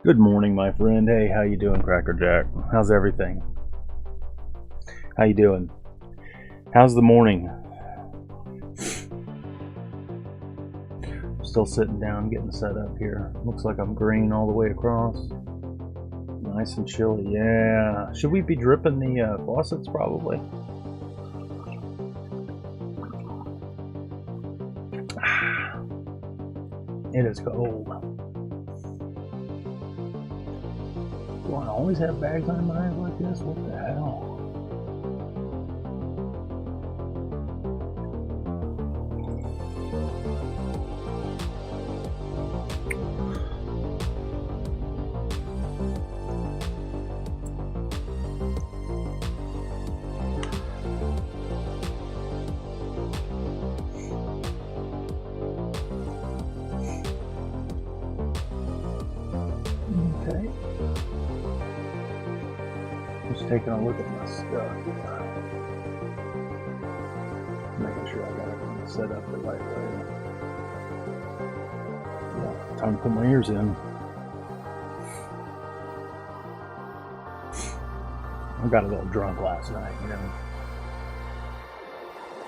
Good morning, my friend. Hey, how you doing, Cracker Jack? How's everything? How you doing? How's the morning? Still sitting down, getting set up here. Looks like I'm green all the way across. Nice and chilly. Yeah. Should we be dripping the faucets? Probably. It is cold. Do I always have bags on my eyes like this? What the hell? Okay. Just taking a look at my stuff. Making sure I got everything set up the right way. Yeah, time to put my ears in. I got a little drunk last night, you know.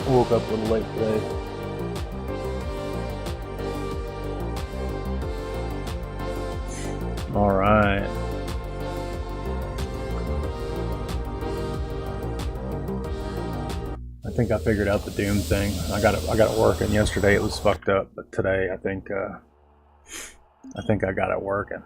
Woke up a little late today. All right. I think I figured out the Doom thing. I got it working. Yesterday it was fucked up, but today I think I got it working.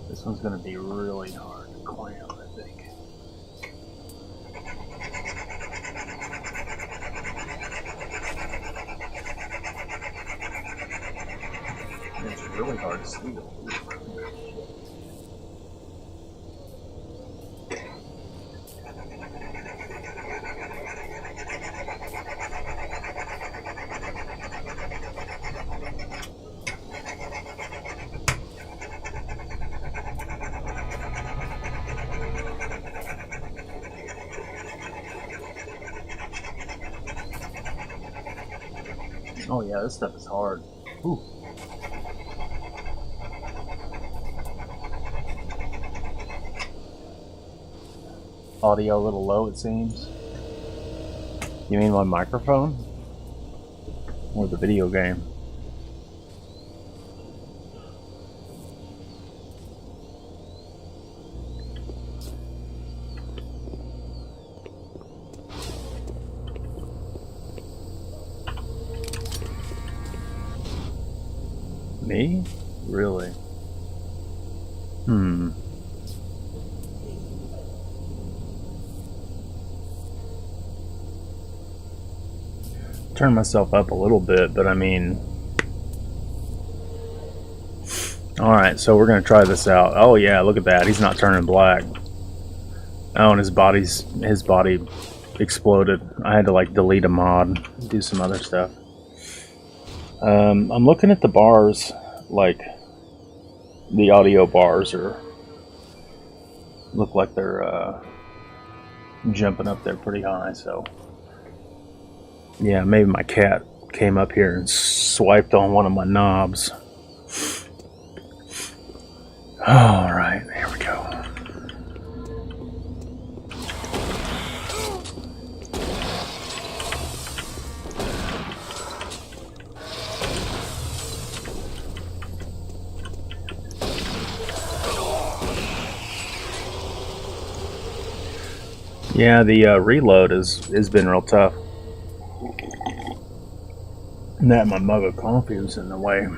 This one's going to be really hard to clamp, I think. It's really hard to see. Oh yeah, this stuff is hard. Ooh. Audio a little low, it seems. You mean my microphone? Or the video game? Me? Really? Turn myself up a little bit, but I mean... Alright, so we're gonna try this out. Oh yeah, look at that. He's not turning black. Oh, and his body exploded. I had to like delete a mod, do some other stuff. I'm looking at the bars, like the audio bars look like they're jumping up there pretty high, so yeah, maybe my cat came up here and swiped on one of my knobs. All right, here we go. Yeah, the reload has been real tough. And that my mug of coffee was in the way.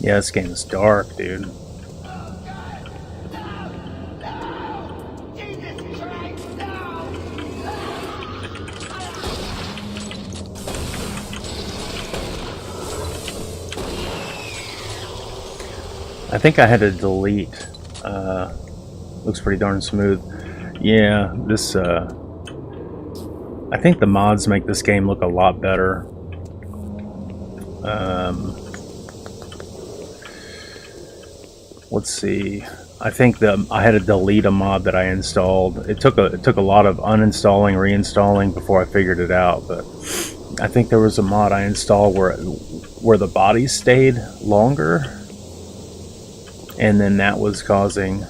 Yeah, this game is dark, dude. I think I had to delete. Looks pretty darn smooth. Yeah, this. I think the mods make this game look a lot better. Let's see. I think I had to delete a mod that I installed. It took a lot of uninstalling, reinstalling before I figured it out. But I think there was a mod I installed where the bodies stayed longer, and then that was causing.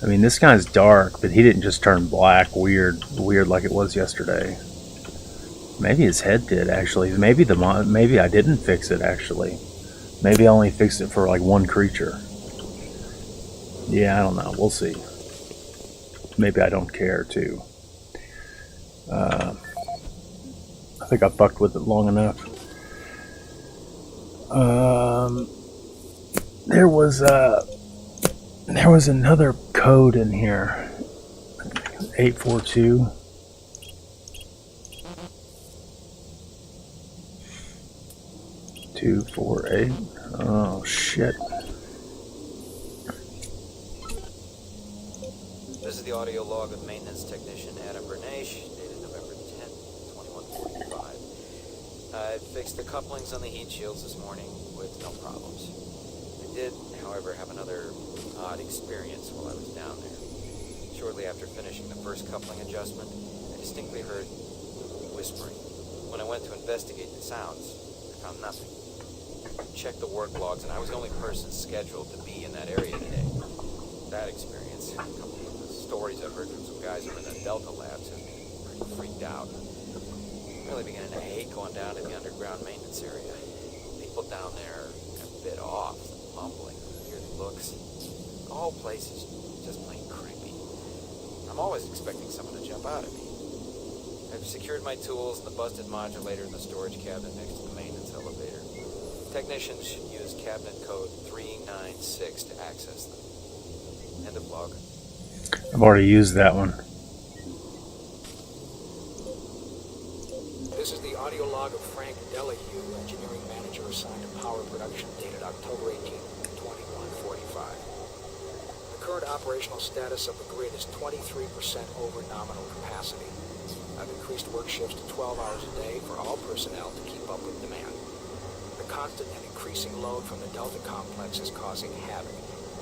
I mean, this guy's dark, but he didn't just turn black, weird like it was yesterday. Maybe his head did actually. Maybe I didn't fix it actually. Maybe I only fixed it for like one creature. Yeah, I don't know. We'll see. Maybe I don't care too. I think I fucked with it long enough. There was another code in here. 842. Oh shit. This is the audio log of maintenance technician Adam Bernache, dated November 10th, 2145. I fixed the couplings on the heat shields this morning with no problems. I did, however, have another odd experience while I was down there. Shortly after finishing the first coupling adjustment, I distinctly heard whispering. When I went to investigate the sounds, I found nothing. I checked the work logs, and I was the only person scheduled to be in that area today. That experience, coupled with the stories I've heard from some guys who are in the Delta labs, have me pretty freaked out. I'm really beginning to hate going down to the underground maintenance area. People down there are a bit off, mumbling, weird looks. The whole place is just plain creepy. I'm always expecting someone to jump out at me. I've secured my tools and the busted modulator in the storage cabinet next to the maintenance elevator. Technicians should use cabinet code 396 to access them. End of log. I've already used that one. This is the audio log of Frank Delahue, engineering manager assigned to power production, dated October 18th, 2145. The current operational status of the grid is 23% over nominal capacity. I've increased work shifts to 12 hours a day for all personnel to keep up with demand. The constant and increasing load from the Delta complex is causing havoc.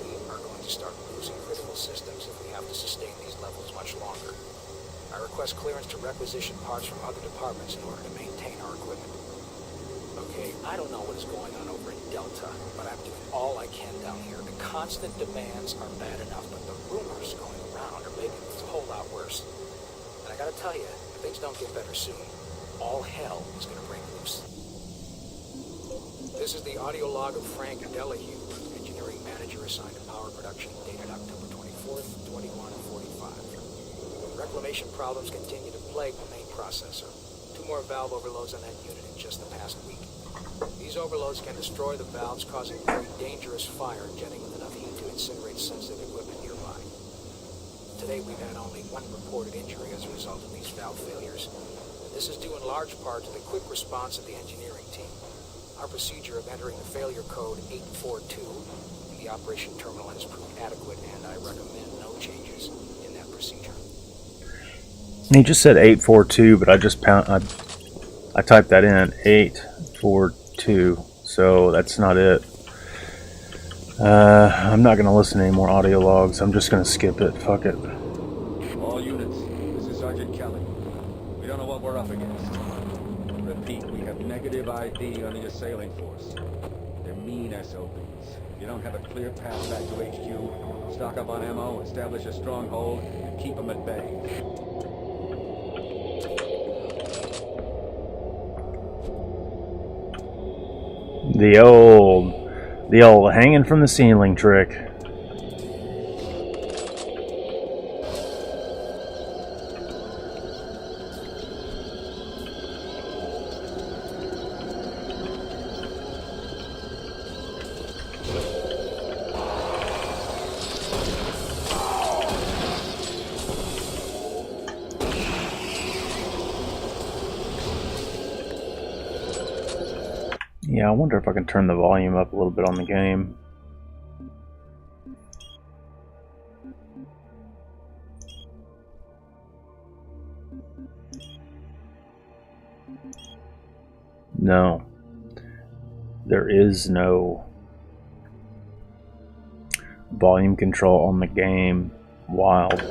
We are going to start losing critical systems if we have to sustain these levels much longer. I request clearance to requisition parts from other departments in order to maintain our equipment. Okay, I don't know what is going on over in Delta, but I'm doing all I can down here. The constant demands are bad enough, but the rumors going around are making it a whole lot worse. And I gotta tell you, if things don't get better soon, all hell is gonna break loose. This is the audio log of Frank Delahue, engineering manager assigned to power production, dated October 24th, 2145. Reclamation problems continue to plague the main processor. 2 more valve overloads on that unit in just the past week. These overloads can destroy the valves, causing very dangerous fire, jetting with enough heat to incinerate sensitive equipment nearby. Today we've had only 1 reported injury as a result of these valve failures. This is due in large part to the quick response of the engineering team. Our procedure of entering the failure code 842 in the operation terminal has proved adequate, and I recommend no changes in that procedure. He just said 842, but I typed that in 842, so that's not it. I'm not gonna listen to any more audio logs. I'm just gonna skip it. Fuck it. All units, this is Sergeant Kelly. We don't know what we're up against. Repeat, we have negative ID on the assailing force. They're mean SOBs. If you don't have a clear path back to HQ, stock up on ammo, establish a stronghold, and keep them at bay. The old hanging from the ceiling trick. Yeah, I wonder if I can turn the volume up a little bit on the game. No. There is no volume control on the game. Wild.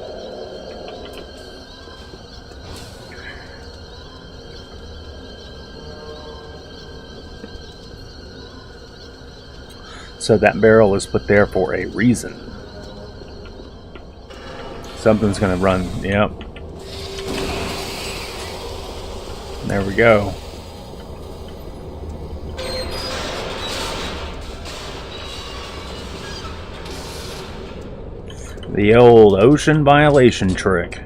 So that barrel is put there for a reason. Something's gonna run. Yep. There we go. The old ocean violation trick.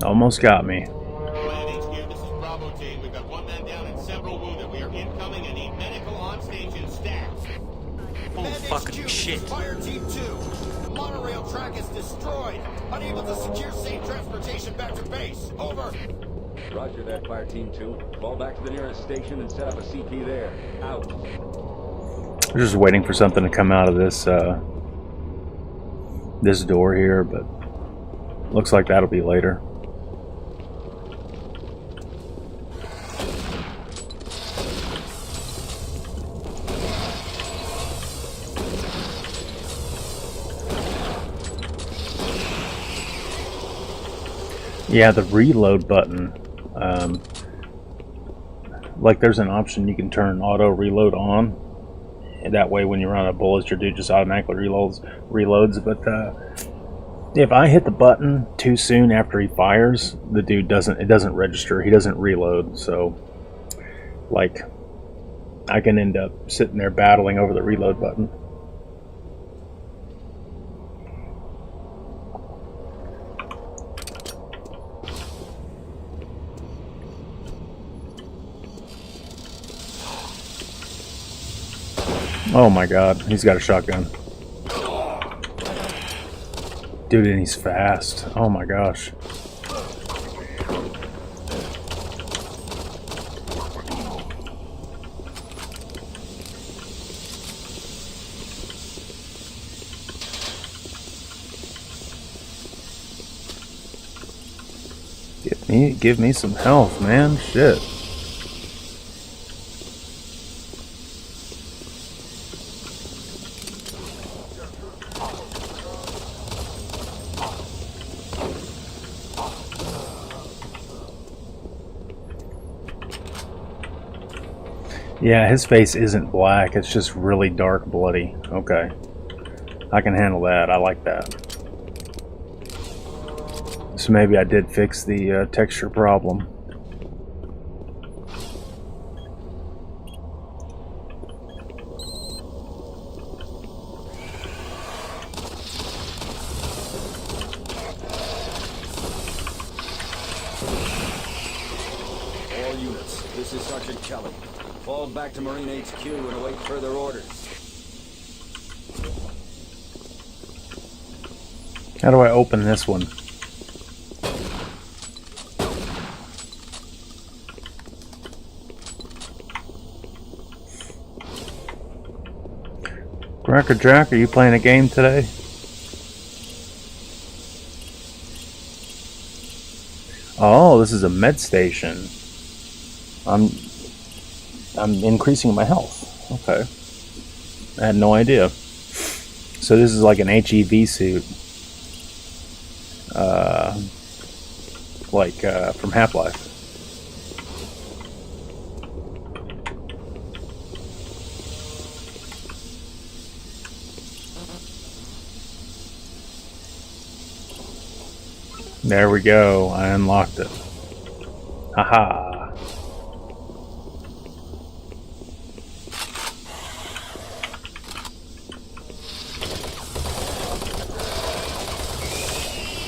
Almost got me. Land HQ, this is Bravo team. We've got one man down and several wounded. We are incoming and need medical on station stat. Oh, fucking shit. Fire team 2. Monorail track is destroyed. Unable to secure safe transportation back to base. Over. Roger that, Fire Team 2. Fall back to the nearest station and set up a CP there. Out. We're just waiting for something to come out of this this door here, but looks like that'll be later. Yeah, the reload button, like there's an option you can turn auto reload on, and that way when you run out of bullets your dude just automatically reloads. But if I hit the button too soon after he fires, the dude doesn't register, he doesn't reload. So like I can end up sitting there battling over the reload button. Oh my god, he's got a shotgun. Dude, and he's fast. Oh my gosh. Give me some health, man. Shit. Yeah, his face isn't black, it's just really dark bloody. Okay. I can handle that. I like that. So maybe I did fix the texture problem. All units, this is Sergeant Kelly. Fall back to Marine HQ and await further orders. How do I open this one? Cracker Jack, are you playing a game today? Oh, this is a med station. I'm increasing my health. Okay. I had no idea. So this is like an HEV suit. From Half-Life. There we go. I unlocked it. Haha.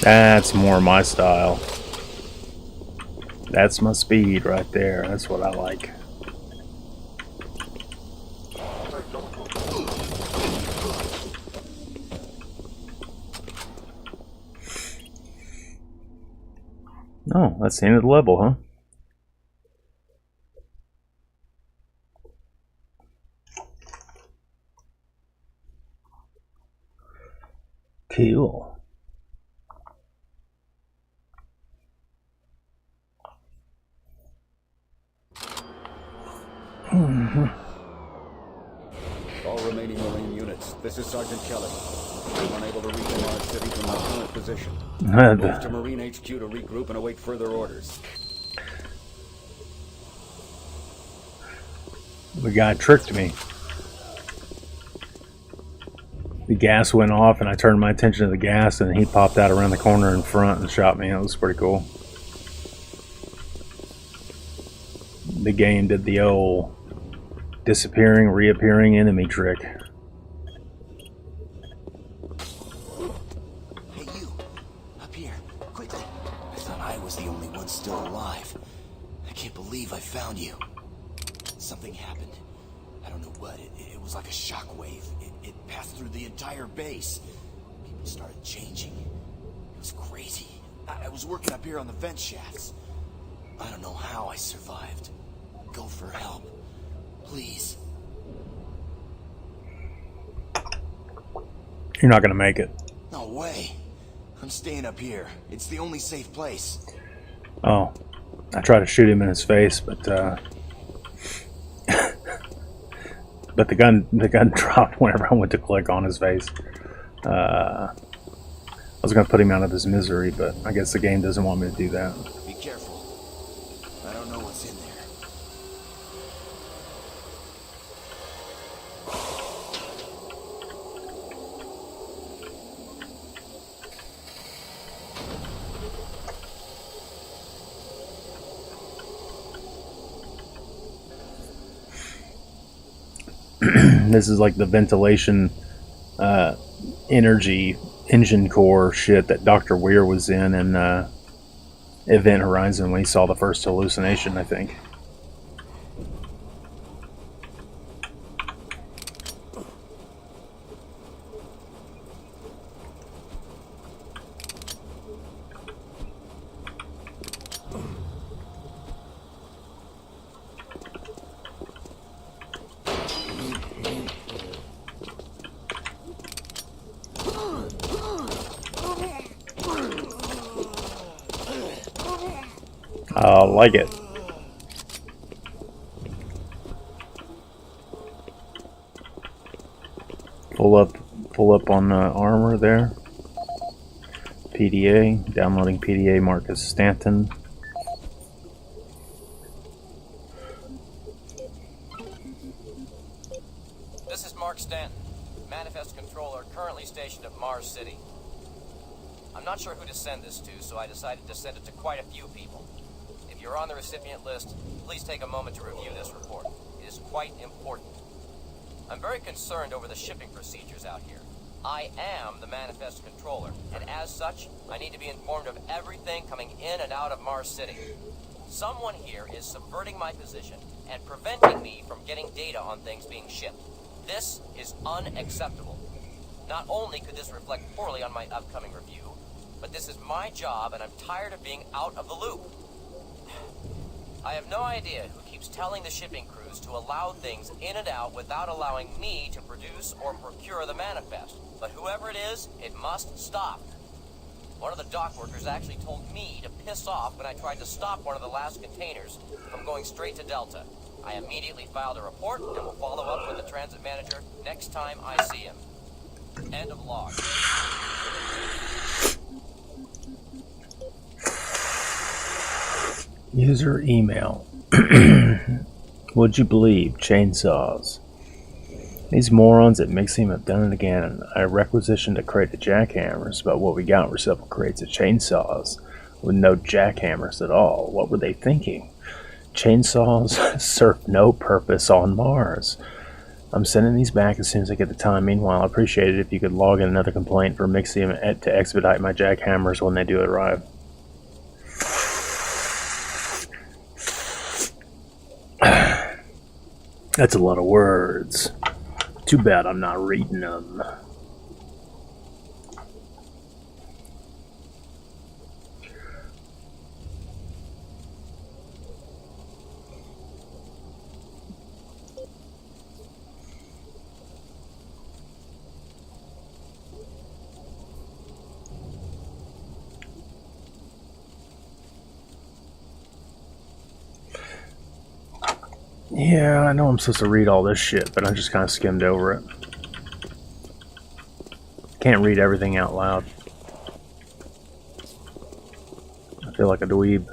That's more my style. That's my speed right there. That's what I like. Oh, that's the end of the level, huh? Cool. All remaining Marine units, this is Sergeant Kelly. I'm unable to reach Mars City from my current position. Move to Marine HQ to regroup and await further orders. The guy tricked me. The gas went off and I turned my attention to the gas and he popped out around the corner in front and shot me. It was pretty cool. The game did the old disappearing, reappearing enemy trick. Hey, you. Up here. Quickly. I thought I was the only one still alive. I can't believe I found you. Something happened. I don't know what. It was like a shockwave. It passed through the entire base. People started changing. It was crazy. I was working up here on the vent shafts. I don't know how I survived. Go for help. Please. You're not gonna make it. No way. I'm staying up here. It's the only safe place. Oh, I tried to shoot him in his face, but but the gun dropped whenever I went to click on his face. I was gonna put him out of his misery, but I guess the game doesn't want me to do that. Be careful. I don't know what's in there. This is like the ventilation energy engine core shit that Dr. Weir was in Event Horizon when he saw the first hallucination, I think. I like it. Pull up on armor there. PDA, downloading PDA, Marcus Stanton. This is Mark Stanton, Manifest Controller, currently stationed at Mars City. I'm not sure who to send this to, so I decided to send it to quite a few people. If you're on the recipient list, please take a moment to review this report. It is quite important. I'm very concerned over the shipping procedures out here. I am the Manifest Controller, and as such, I need to be informed of everything coming in and out of Mars City. Someone here is subverting my position and preventing me from getting data on things being shipped. This is unacceptable. Not only could this reflect poorly on my upcoming review, but this is my job and I'm tired of being out of the loop. I have no idea who keeps telling the shipping crews to allow things in and out without allowing me to produce or procure the manifest. But whoever it is, it must stop. One of the dock workers actually told me to piss off when I tried to stop one of the last containers from going straight to Delta. I immediately filed a report and will follow up with the transit manager next time I see him. End of log. User email. Would you believe chainsaws? These morons at Mixium have done it again. I requisitioned a crate of jackhammers, but what we got were several crates of chainsaws with no jackhammers at all. What were they thinking? Chainsaws serve no purpose on Mars. I'm sending these back as soon as I get the time. Meanwhile, I appreciate it if you could log in another complaint for Mixium to expedite my jackhammers when they do arrive. That's a lot of words. Too bad I'm not reading them. Yeah, I know I'm supposed to read all this shit, but I just kind of skimmed over it. Can't read everything out loud. I feel like a dweeb.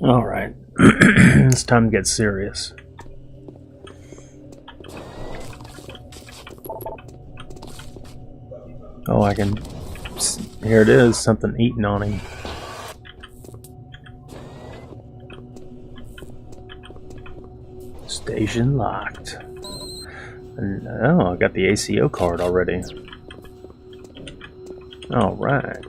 Alright, it's time to get serious. Oh, I can... Here it is, something eating on him. Station locked. And, oh, I got the ACO card already. Alright.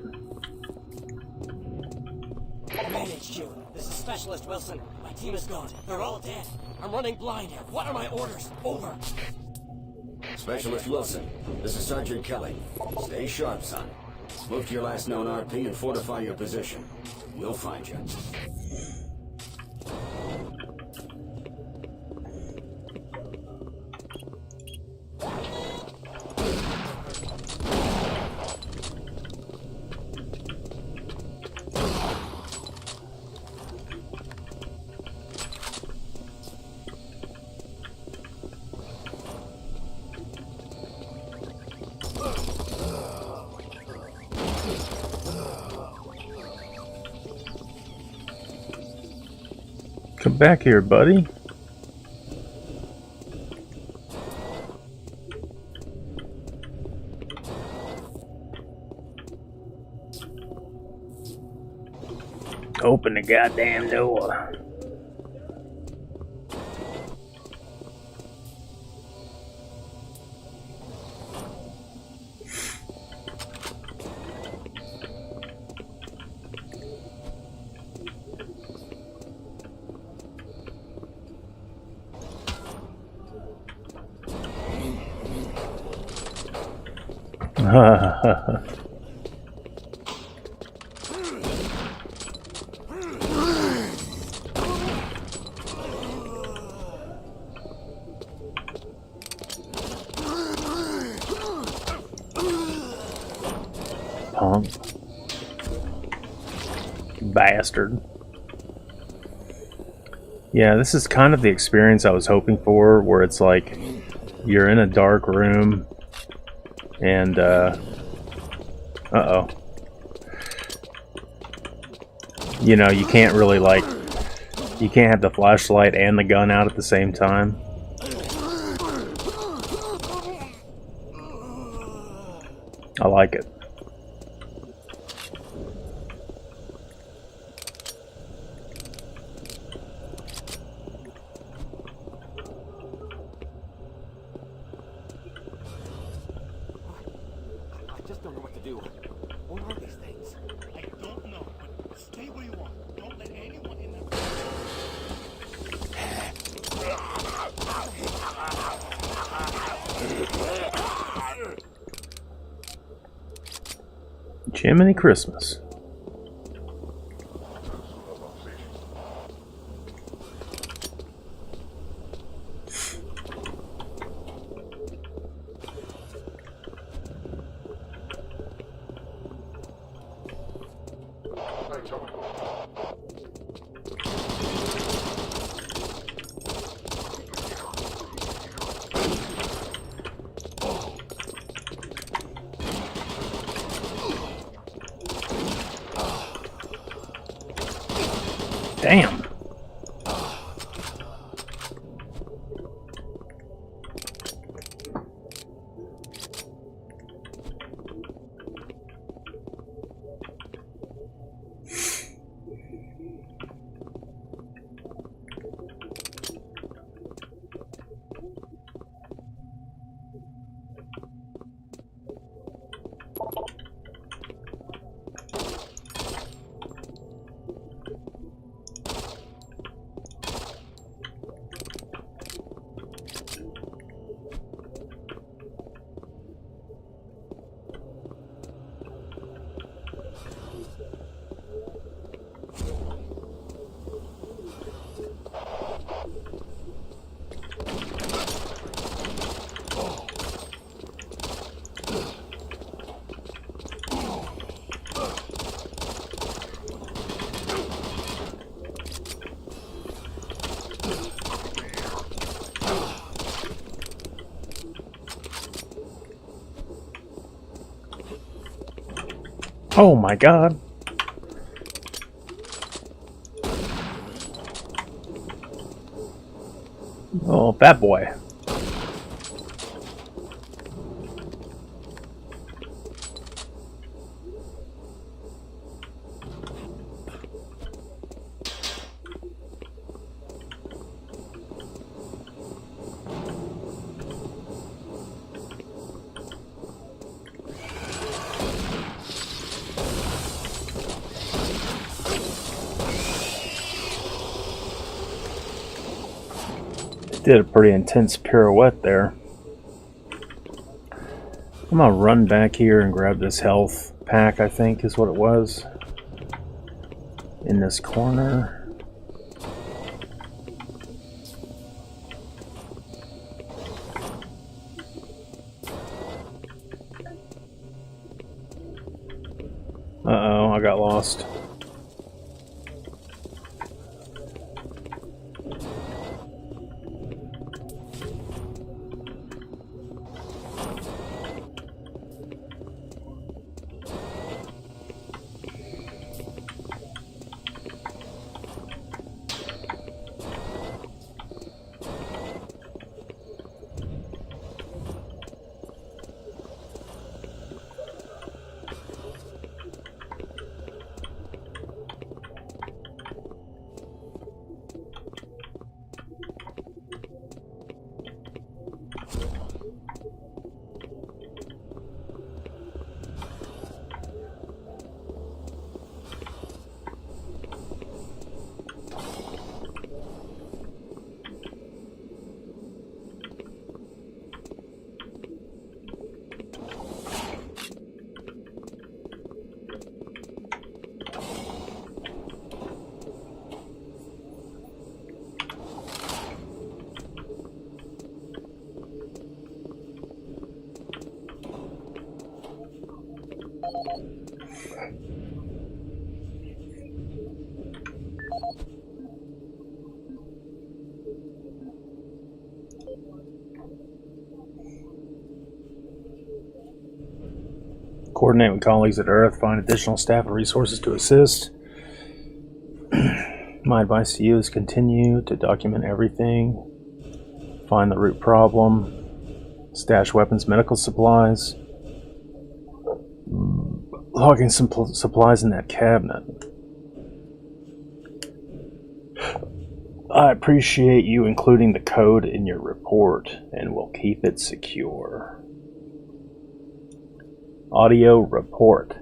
Managed you. This is Specialist Wilson. My team is gone. They're all dead. I'm running blind here. What are my orders? Over. Specialist Wilson, this is Sergeant Kelly. Stay sharp, son. Move to your last known RP and fortify your position. We'll find you. Come back here, buddy. Open the goddamn door. Punk. Bastard. Yeah, this is kind of the experience I was hoping for, where it's like you're in a dark room and uh-oh. You know, you can't really, like, you can't have the flashlight and the gun out at the same time. I like it. I just don't know what to do. What are these things? I don't know, but stay where you are. Don't let anyone in that. Jiminy Christmas. Damn. Oh my god. Oh, bad boy. Did a pretty intense pirouette there. I'm gonna run back here and grab this health pack, I think is what it was. In this corner. Uh-oh, I got lost. Coordinate with colleagues at Earth, find additional staff and resources to assist. My advice to you is continue to document everything. Find the root problem. Stash weapons, medical supplies. Logging some supplies in that cabinet. I appreciate you including the code in your report and will keep it secure. Audio report.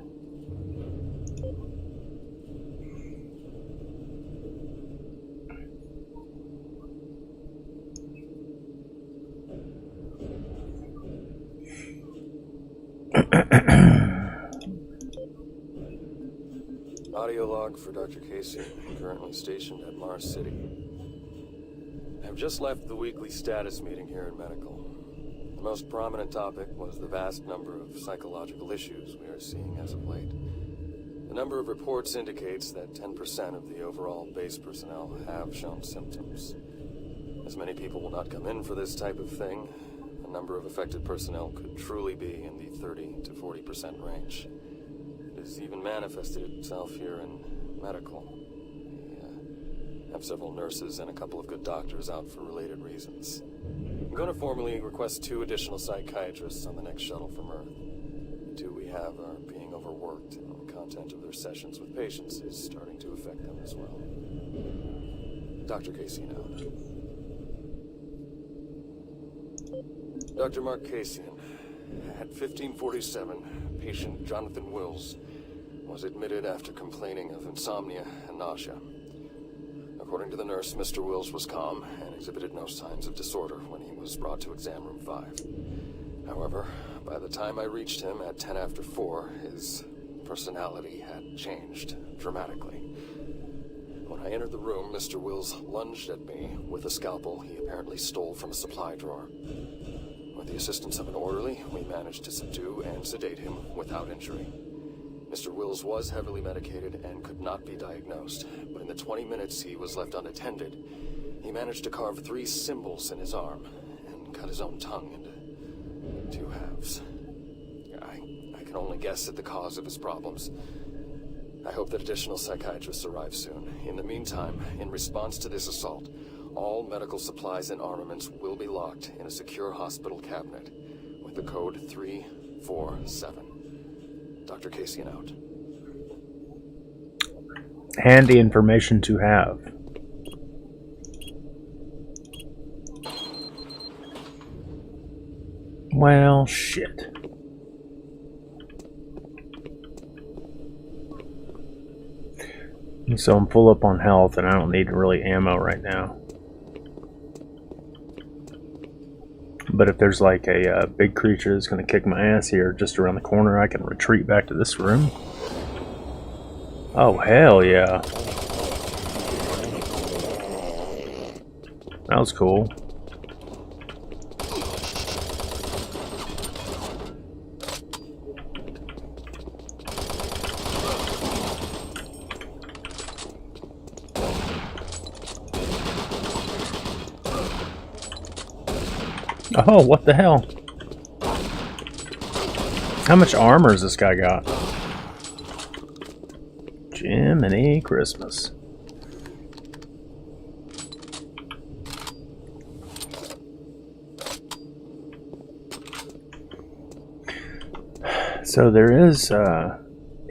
Audio log for Dr. Casey, currently stationed at Mars City. I've just left the weekly status meeting here in Medical. The most prominent topic was the vast number of psychological issues we are seeing as of late. The number of reports indicates that 10% of the overall base personnel have shown symptoms. As many people will not come in for this type of thing, the number of affected personnel could truly be in the 30 to 40% range. It has even manifested itself here in Medical. We have several nurses and a couple of good doctors out for related reasons. I'm going to formally request 2 additional psychiatrists on the next shuttle from Earth. The 2 we have are being overworked, and the content of their sessions with patients is starting to affect them as well. Dr. Casey now. Dr. Mark Casian, at 1547, patient Jonathan Wills was admitted after complaining of insomnia and nausea. According to the nurse, Mr. Wills was calm and exhibited no signs of disorder when he was brought to exam room 5. However, by the time I reached him at 10 after 4, his personality had changed dramatically. When I entered the room, Mr. Wills lunged at me with a scalpel he apparently stole from a supply drawer. With the assistance of an orderly, we managed to subdue and sedate him without injury. Mr. Wills was heavily medicated and could not be diagnosed, but in the 20 minutes he was left unattended, he managed to carve 3 symbols in his arm and cut his own tongue into 2 halves. I I can only guess at the cause of his problems. I hope that additional psychiatrists arrive soon. In the meantime, in response to this assault, all medical supplies and armaments will be locked in a secure hospital cabinet with the code 347. Dr. Casey out. Handy information to have. Well, shit. So I'm full up on health and I don't need really ammo right now. But if there's like a big creature that's going to kick my ass here just around the corner, I can retreat back to this room. Oh, hell yeah. That was cool. Oh, what the hell? How much armor has this guy got? Jiminy Christmas. So there is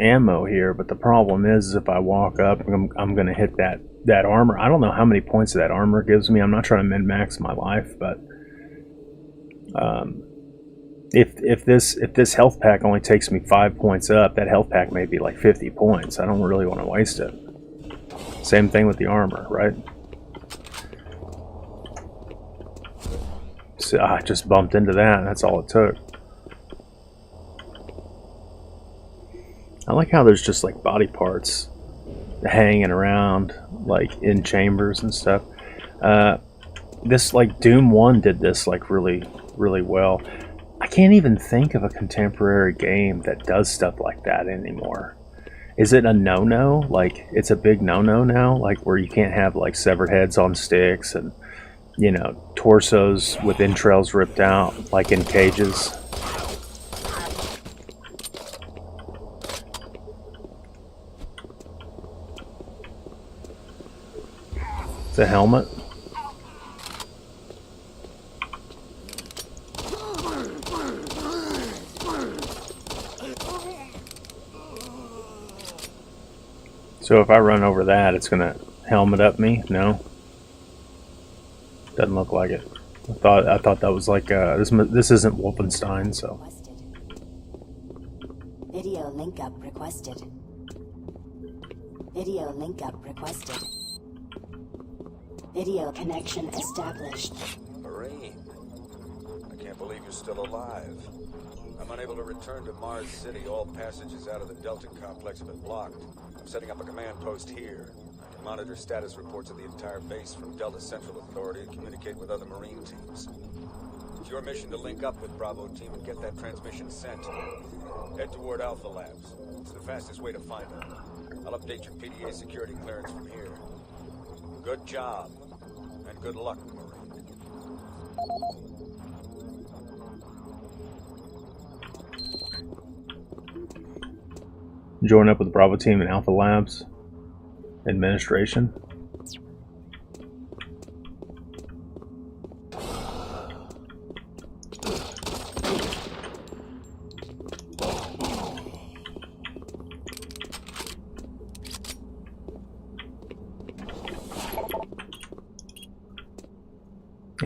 ammo here, but the problem is if I walk up, I'm going to hit that armor. I don't know how many points that armor gives me. I'm not trying to min-max my life, but if this health pack only takes me 5 points up, that health pack may be like 50 points. I don't really want to waste it. Same thing with the armor, right? So I just bumped into that. That's all it took. I like how there's just like body parts hanging around like in chambers and stuff. This like Doom 1 did this like really well. I can't even think of a contemporary game that does stuff like that anymore. Is it a no-no? Like it's a big no-no now, like where you can't have like severed heads on sticks and, you know, torsos with entrails ripped out like in cages. It's a helmet. So if I run over that, it's gonna helmet up me? No, doesn't look like it. I thought that was like this isn't Wolfenstein, so. Video link up requested. Video link up requested. Video connection established. Marine, I can't believe you're still alive. I'm unable to return to Mars City. All passages out of the Delta complex have been blocked. I'm setting up a command post here. I can monitor status reports of the entire base from Delta Central Authority and communicate with other Marine teams. It's your mission to link up with Bravo Team and get that transmission sent. Head toward Alpha Labs. It's the fastest way to find them. I'll update your PDA security clearance from here. Good job, and good luck, Marine. Join up with the Bravo Team and Alpha Labs administration.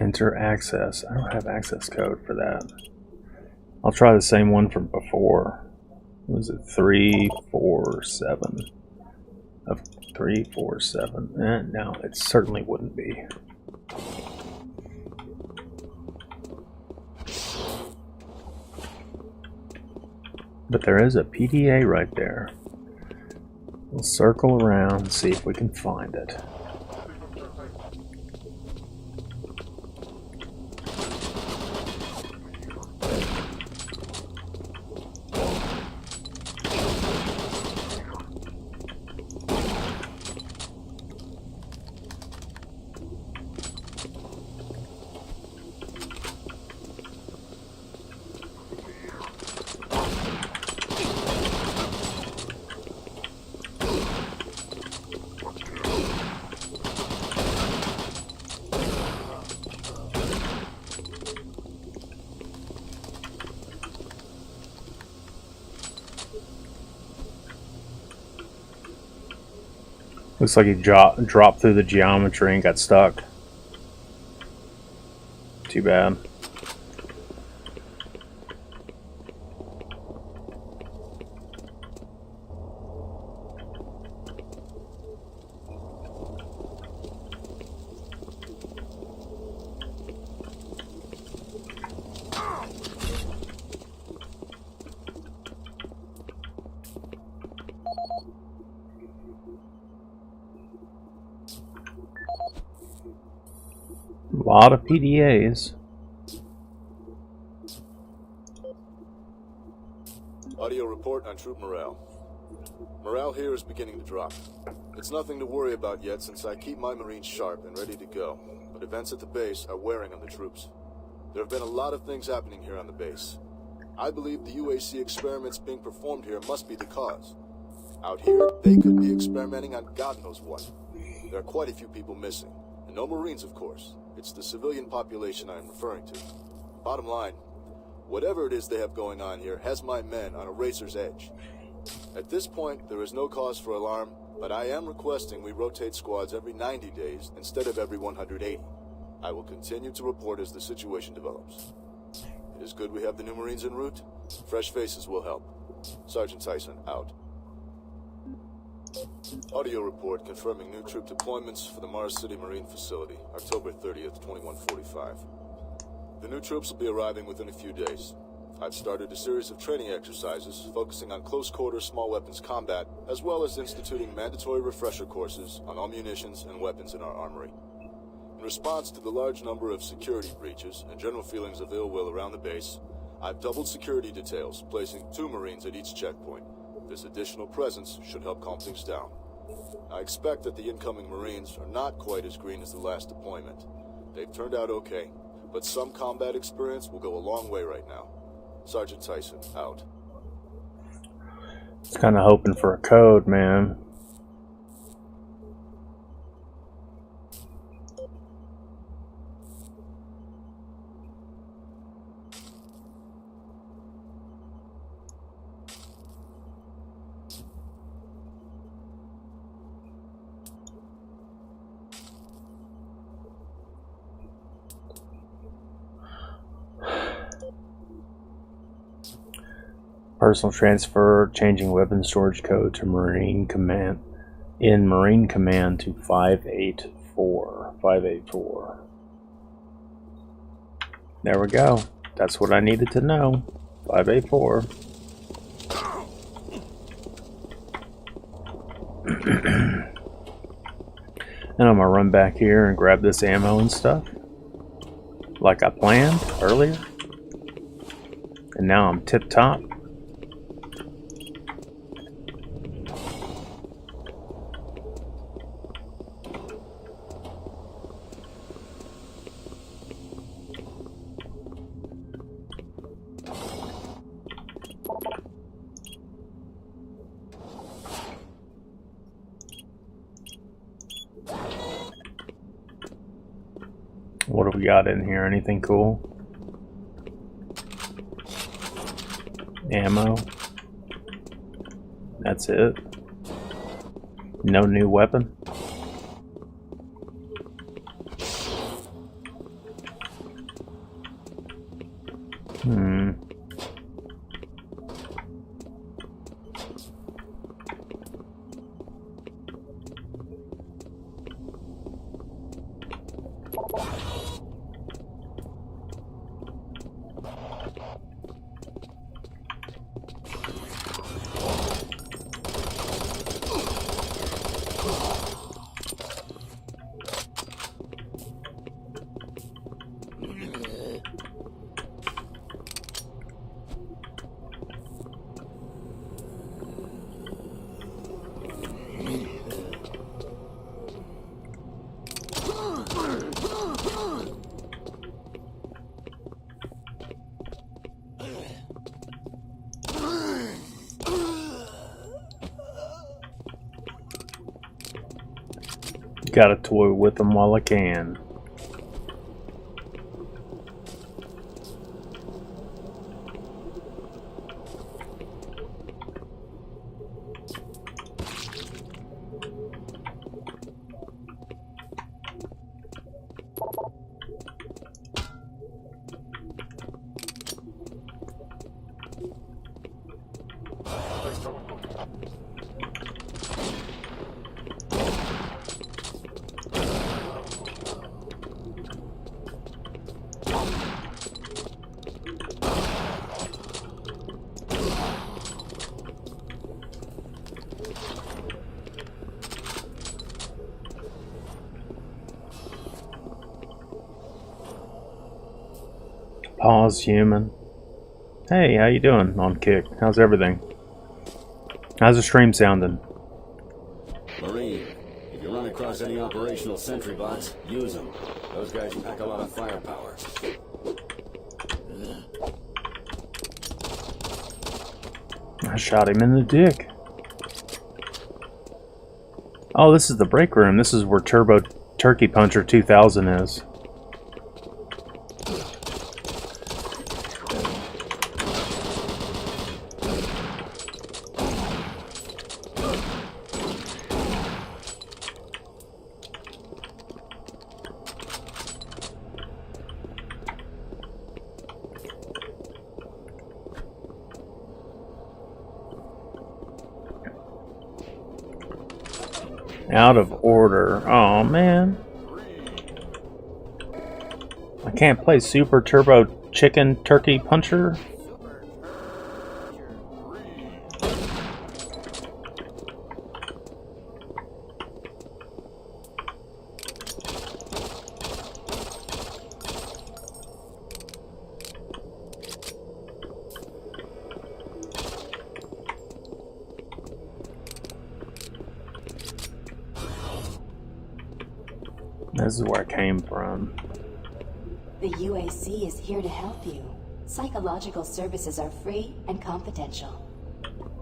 Enter access. I don't have access code for that. I'll try the same one from before. Was it 347 of 347? No, it certainly wouldn't be. But there is a PDA right there. We'll circle around and see if we can find it. Looks like he dropped through the geometry and got stuck. Too bad. A lot of PDAs. Audio report on troop morale. Morale here is beginning to drop. It's nothing to worry about yet since I keep my Marines sharp and ready to go, but events at the base are wearing on the troops. There have been a lot of things happening here on the base. I believe the UAC experiments being performed here must be the cause. Out here, they could be experimenting on God knows what. There are quite a few people missing, and no Marines, of course. It's the civilian population I am referring to. Bottom line, whatever it is they have going on here has my men on a razor's edge. At this point, there is no cause for alarm, but I am requesting we rotate squads every 90 days instead of every 180. I will continue to report as the situation develops. It is good we have the new Marines en route. Fresh faces will help. Sergeant Tyson, out. Audio report confirming new troop deployments for the Mars City Marine Facility, October 30th, 2145. The new troops will be arriving within a few days. I've started a series of training exercises focusing on close-quarter small weapons combat, as well as instituting mandatory refresher courses on all munitions and weapons in our armory. In response to the large number of security breaches and general feelings of ill will around the base, I've doubled security details, placing 2 Marines at each checkpoint. This additional presence should help calm things down. I expect that the incoming Marines are not quite as green as the last deployment. They've turned out okay, but some combat experience will go a long way right now. Sergeant Tyson, out. It's kind of hoping for a code, man. Personal transfer, changing weapon storage code to Marine Command. In Marine Command to 584. 584. There we go. That's what I needed to know. 584. And I'm gonna run back here and grab this ammo and stuff. Like I planned earlier. And now I'm tip top. What do we got in here? Anything cool? Ammo. That's it. No new weapon. Gotta toy with them while I can. Pause, human. Hey, how you doing on Kick? How's everything? How's the stream sounding? Marine, if you run across any operational sentry bots, use them. Those guys pack a lot of firepower. I shot him in the dick. Oh, this is the break room. This is where Turbo Turkey Puncher 2000 is. Out of order. Oh man. I can't play Super Turbo Chicken Turkey Puncher. This is where I came from. The UAC is here to help you. Psychological services are free and confidential.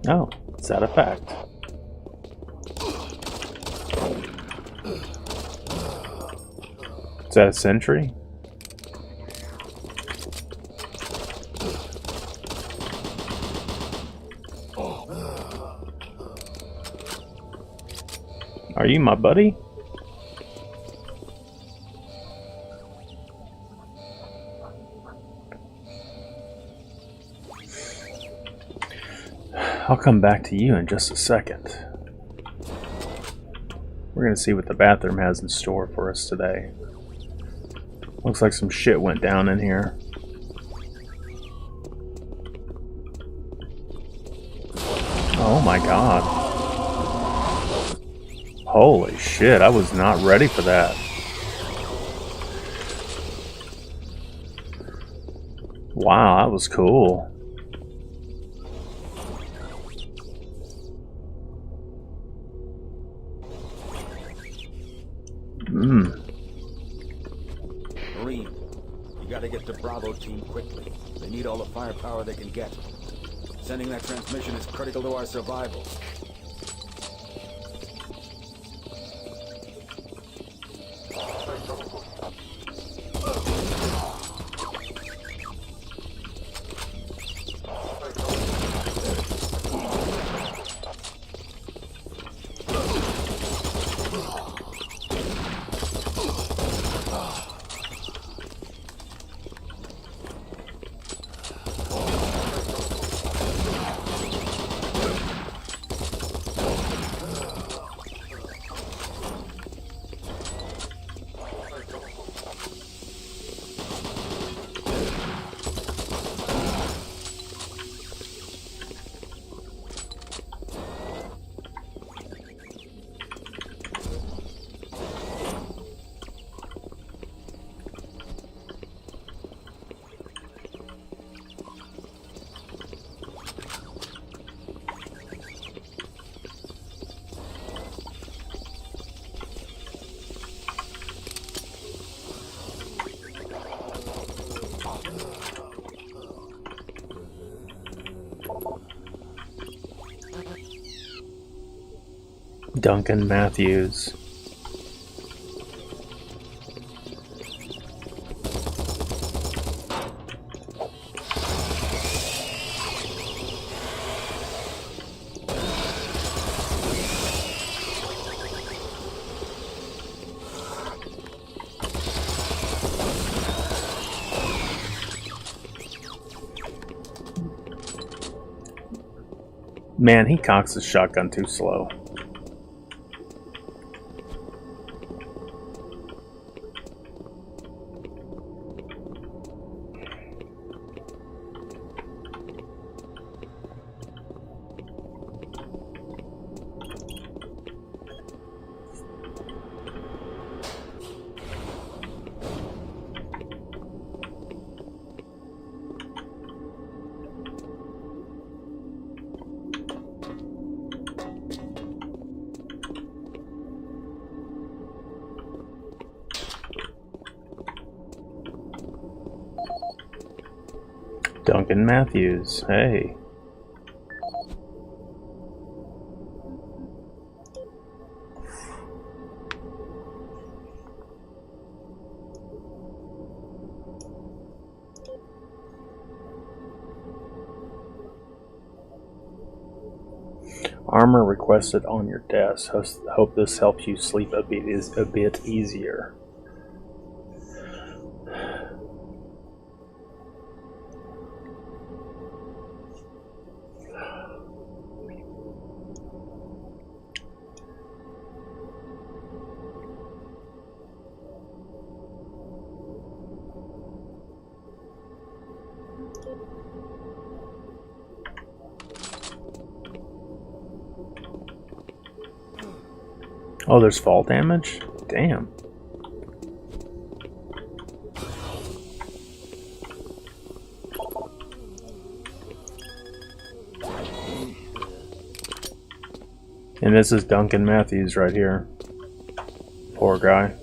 Oh, is that a fact? Is that a sentry? Are you my buddy? I'll come back to you in just a second. We're gonna see what the bathroom has in store for us today. Looks like some shit went down in here. Oh my god. Holy shit, I was not ready for that. Wow, that was cool. Marine, you gotta get the Bravo team quickly. They need all the firepower they can get. Sending that transmission is critical to our survival. Duncan Matthews. Man, he cocks his shotgun too slow. Duncan Matthews, hey. Armor requested on your desk. Hope this helps you sleep a bit easier. Oh, there's fall damage? Damn. And this is Duncan Matthews right here. Poor guy.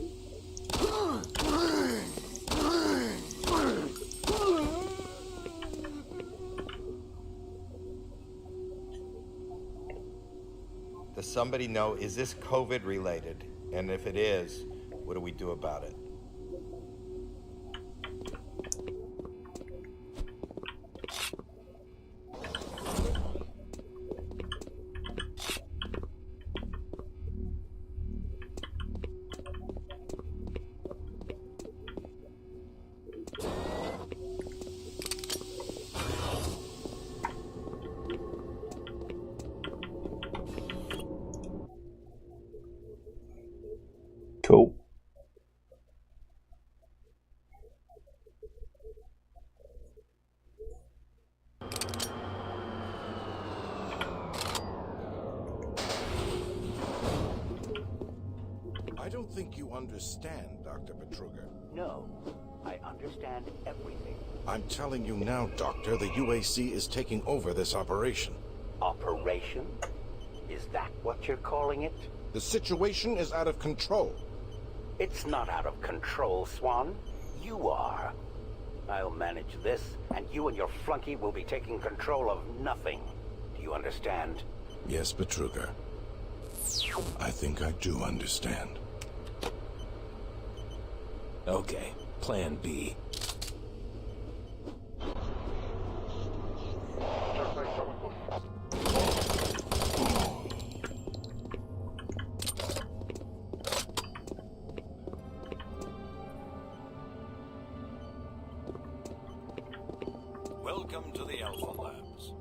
Does somebody know, is this COVID related? And if it is, what do we do about it? Cool. I don't think you understand, Dr. Petruger. No, I understand everything. I'm telling you now, Doctor, the UAC is taking over this operation. Operation? Is that what you're calling it? The situation is out of control. It's not out of control, Swan. You are. I'll manage this, and you and your flunky will be taking control of nothing. Do you understand? Yes, Petruger. I think I do understand. Okay, plan B. Welcome to the Alpha Labs.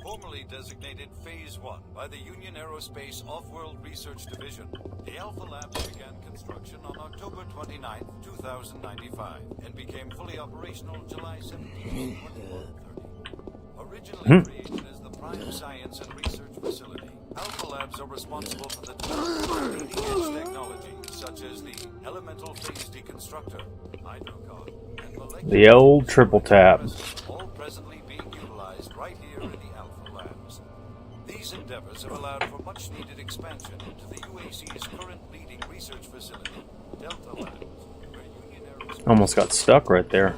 Formerly designated Phase 1 by the Union Aerospace Off-World Research Division, the Alpha Labs began construction on October 29, 2095, and became fully operational July 17, 2130. Originally created as the prime science and research facility, Alpha Labs are responsible for the development of leading-edge technology, such as the elemental phase deconstructor, hydrocon, and molecular... The old triple tap. All presently being utilized right here in the Alpha Labs. These endeavors have allowed for much-needed expansion into the UAC's current leading research facility, Delta Labs, where Union Aerospace... Almost got stuck right there.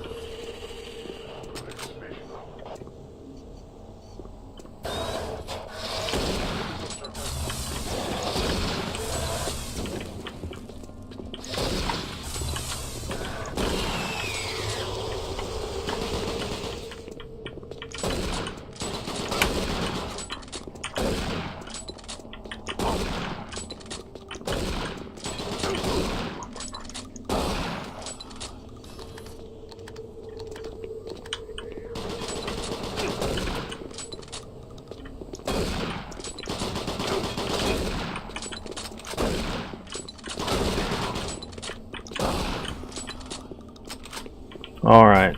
Alright,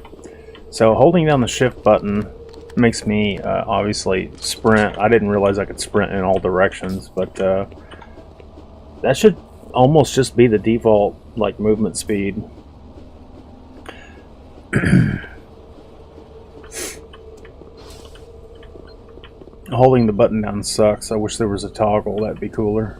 so holding down the shift button makes me obviously sprint. I didn't realize I could sprint in all directions, but that should almost just be the default like movement speed. Holding the button down sucks. I wish there was a toggle, that'd be cooler.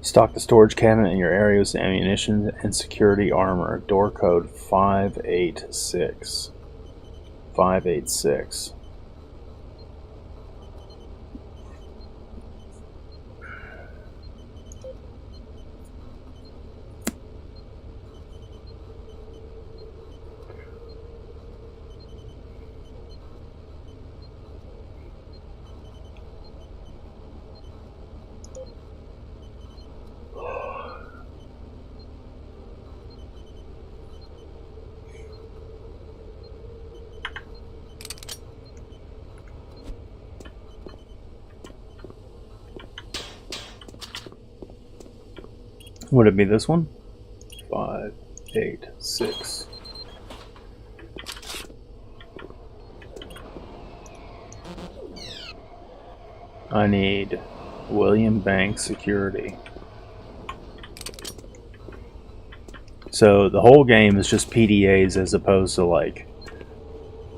Stock the storage cabinet in your area with ammunition and security armor. Door code 586. 586. Would it be this one? 586. I need William Bank security. So the whole game is just PDAs as opposed to like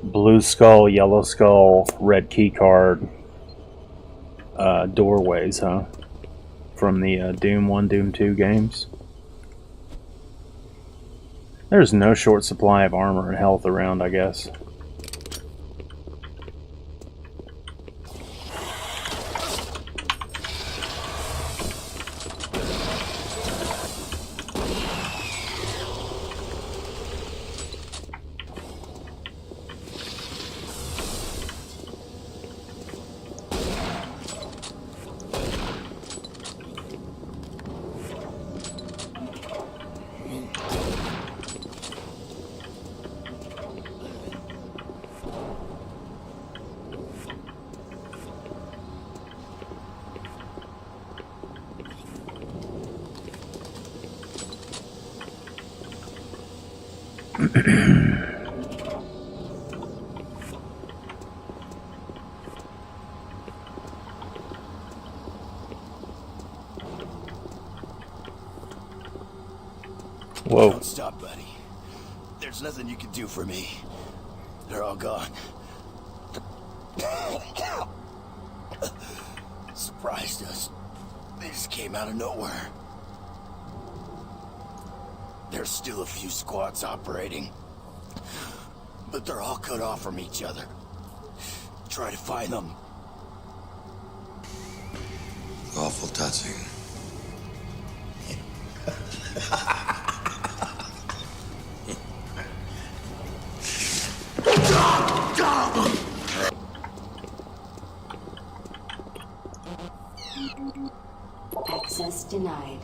blue skull, yellow skull, red key card doorways, huh? From the Doom 1, Doom 2 games. There's no short supply of armor and health around, I guess. Whoa. Don't stop, buddy. There's nothing you can do for me. They're all gone. Surprised us. They just came out of nowhere. There's still a few squads operating, but they're all cut off from each other. Try to find them. Awful touching. Access denied.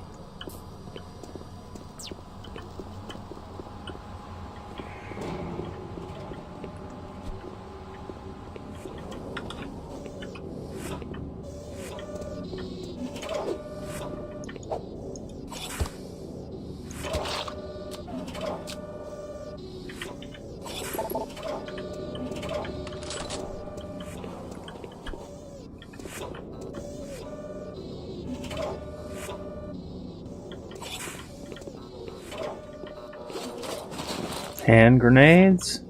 Hand grenades?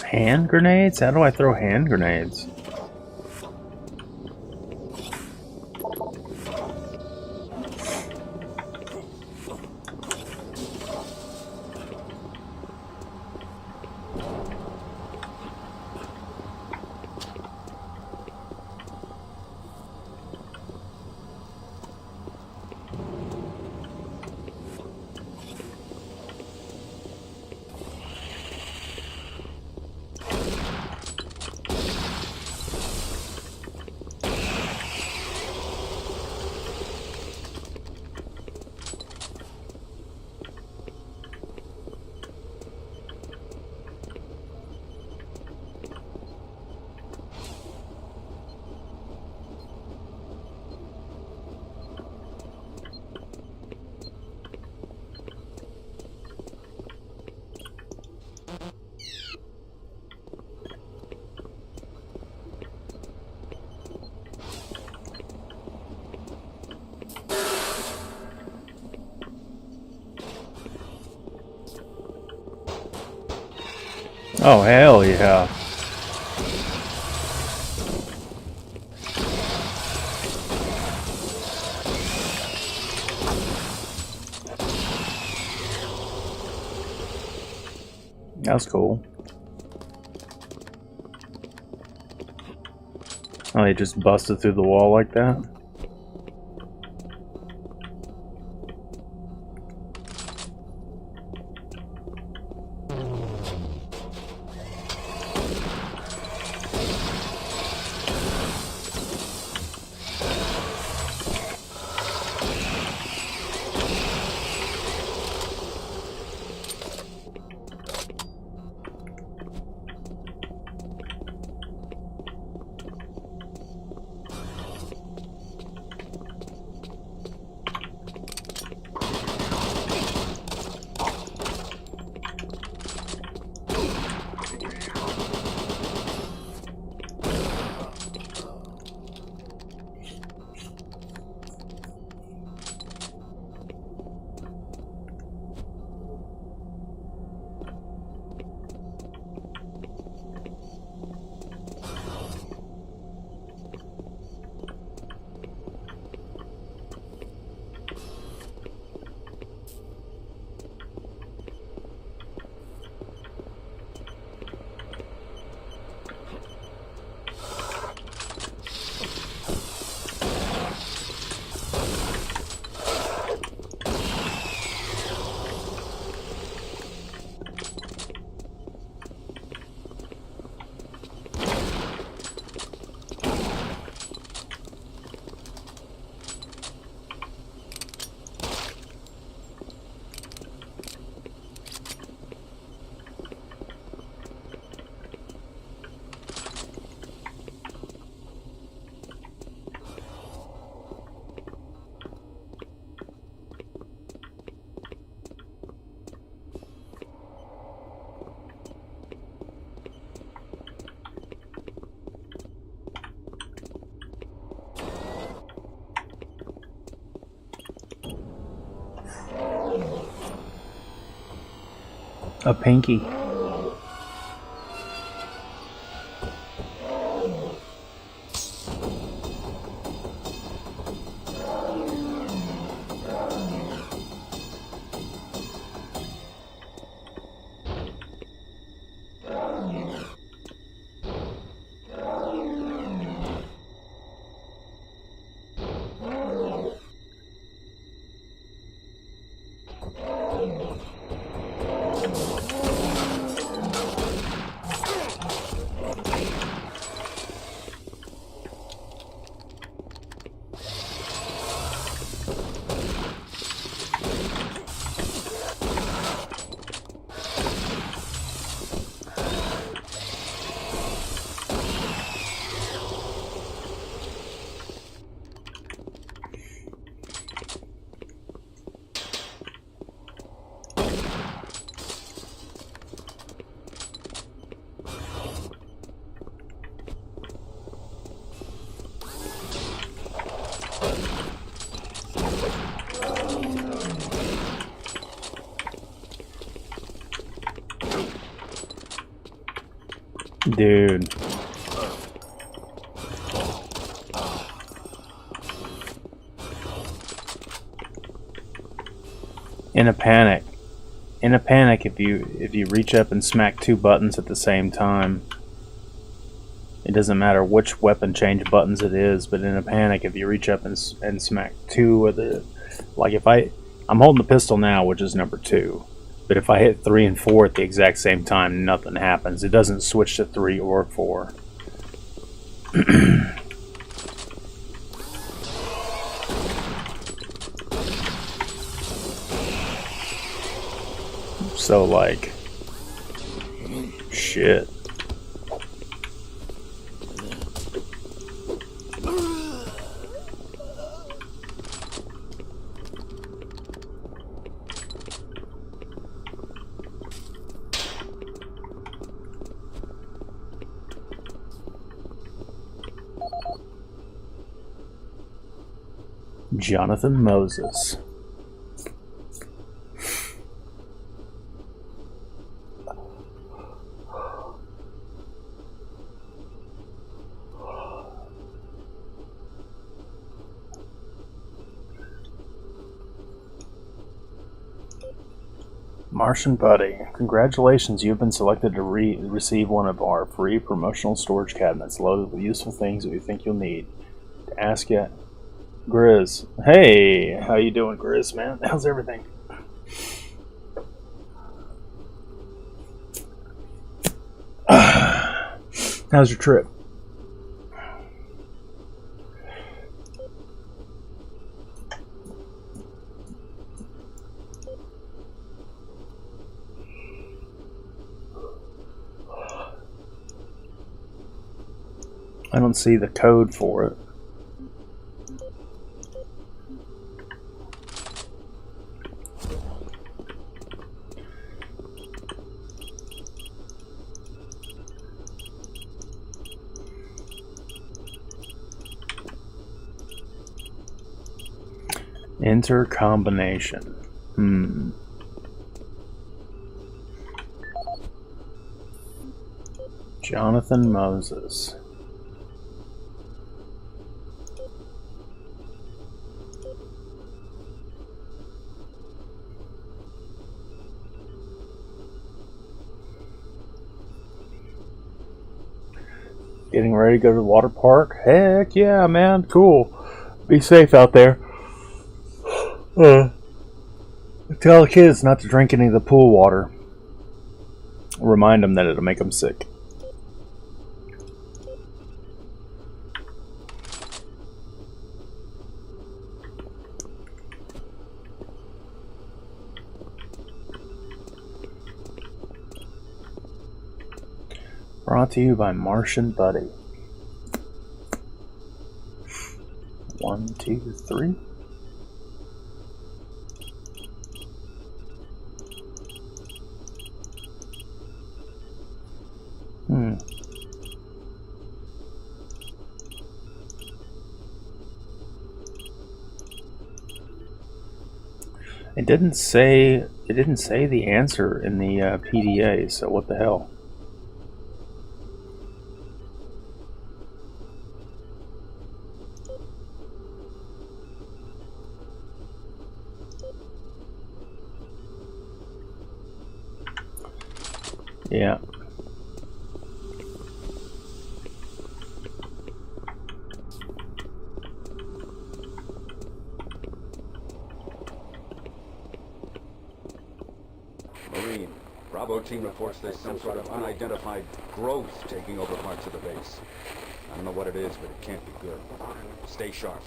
Hand grenades? How do I throw hand grenades? Oh, hell yeah. That's cool. Oh, they just busted through the wall like that? A pinky. Dude. In a panic, if you reach up and smack two buttons at the same time, it doesn't matter which weapon change buttons it is, but in a panic, if you reach up and smack two of the, like if I'm holding the pistol now, which is number 2, but if I hit 3 and 4 at the exact same time, nothing happens. It doesn't switch to 3 or 4. So like, shit. Jonathan Moses. Martian Buddy, congratulations, you have been selected to receive one of our free promotional storage cabinets loaded with useful things that we think you'll need. To ask ya, Grizz. Hey, how you doing, Grizz, man? How's everything? How's your trip? I don't see the code for it. Enter combination. Jonathan Moses. Getting ready to go to the water park? Heck yeah, man. Cool. Be safe out there. Tell the kids not to drink any of the pool water. Remind them that it'll make them sick. Brought to you by Martian Buddy. 1, 2, 3. It didn't say the answer in the PDA, so what the hell? Yeah. Marine, Bravo team reports there's some sort of unidentified growth taking over parts of the base. I don't know what it is, but it can't be good. Stay sharp.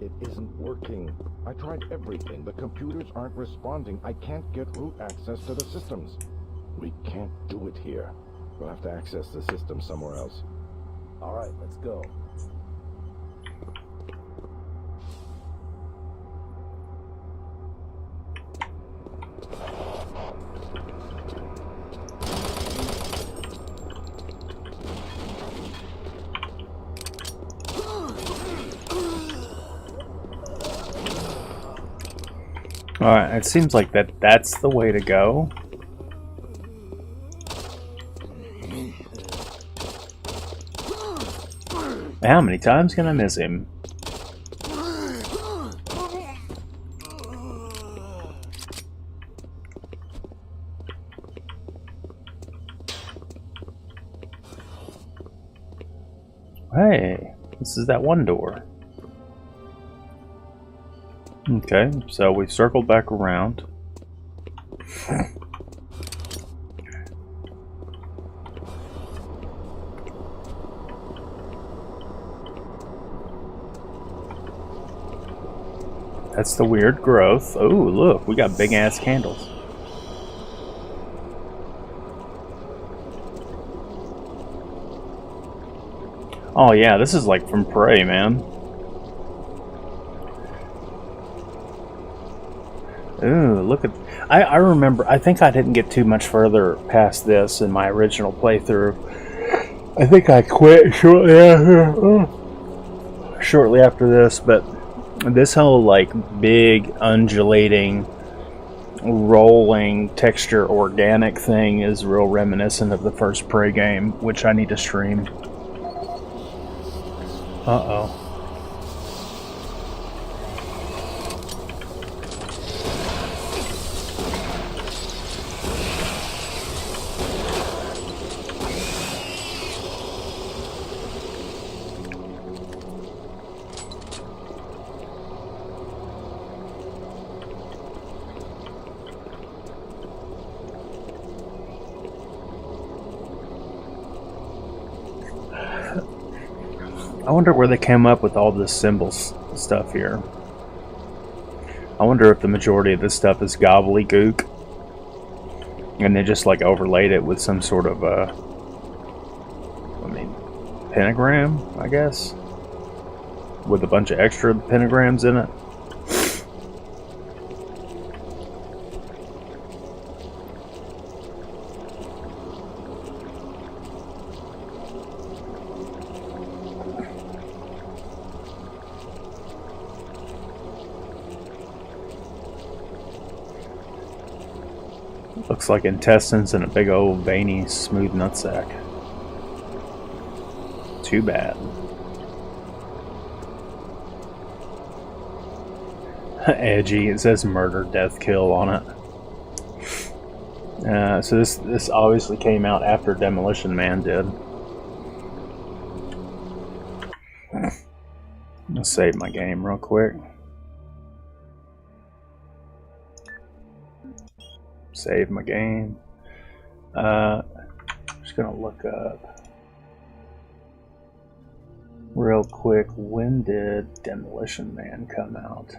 It isn't working. I tried everything. The computers aren't responding. I can't get root access to the systems. We can't do it here. We'll have to access the system somewhere else. All right, let's go. Alright, it seems like that's the way to go. How many times can I miss him? Hey, this is that one door. Okay, so we've circled back around. That's the weird growth. Oh, look, we got big ass candles. Oh yeah, this is like from Prey, man. Ooh, look at... I remember... I think I didn't get too much further past this in my original playthrough. I think I quit shortly after this, but this whole, like, big, undulating, rolling, texture, organic thing is real reminiscent of the first Prey game, which I need to stream. Uh-oh. I wonder where they came up with all this symbols stuff here. I wonder if the majority of this stuff is gobbledygook and they just like overlaid it with some sort of pentagram, I guess, with a bunch of extra pentagrams in it. Looks like intestines and a big old veiny smooth nutsack. Too bad. Edgy. It says murder, death, kill on it. So this obviously came out after Demolition Man did. Let's save my game real quick. Save my game. Just gonna look up real quick, when did Demolition Man come out?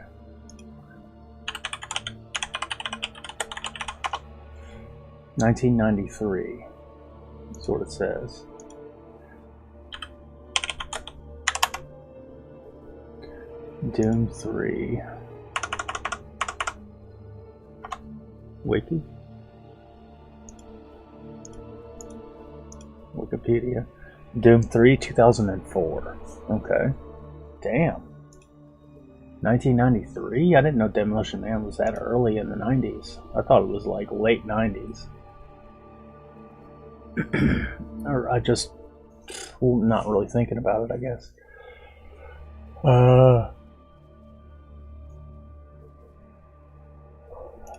$1993. That's what it says. Doom 3. Wiki? Wikipedia. Doom 3, 2004. Okay. Damn. 1993? I didn't know Demolition Man was that early in the 90s. I thought it was like late 90s. Or I just... not really thinking about it, I guess.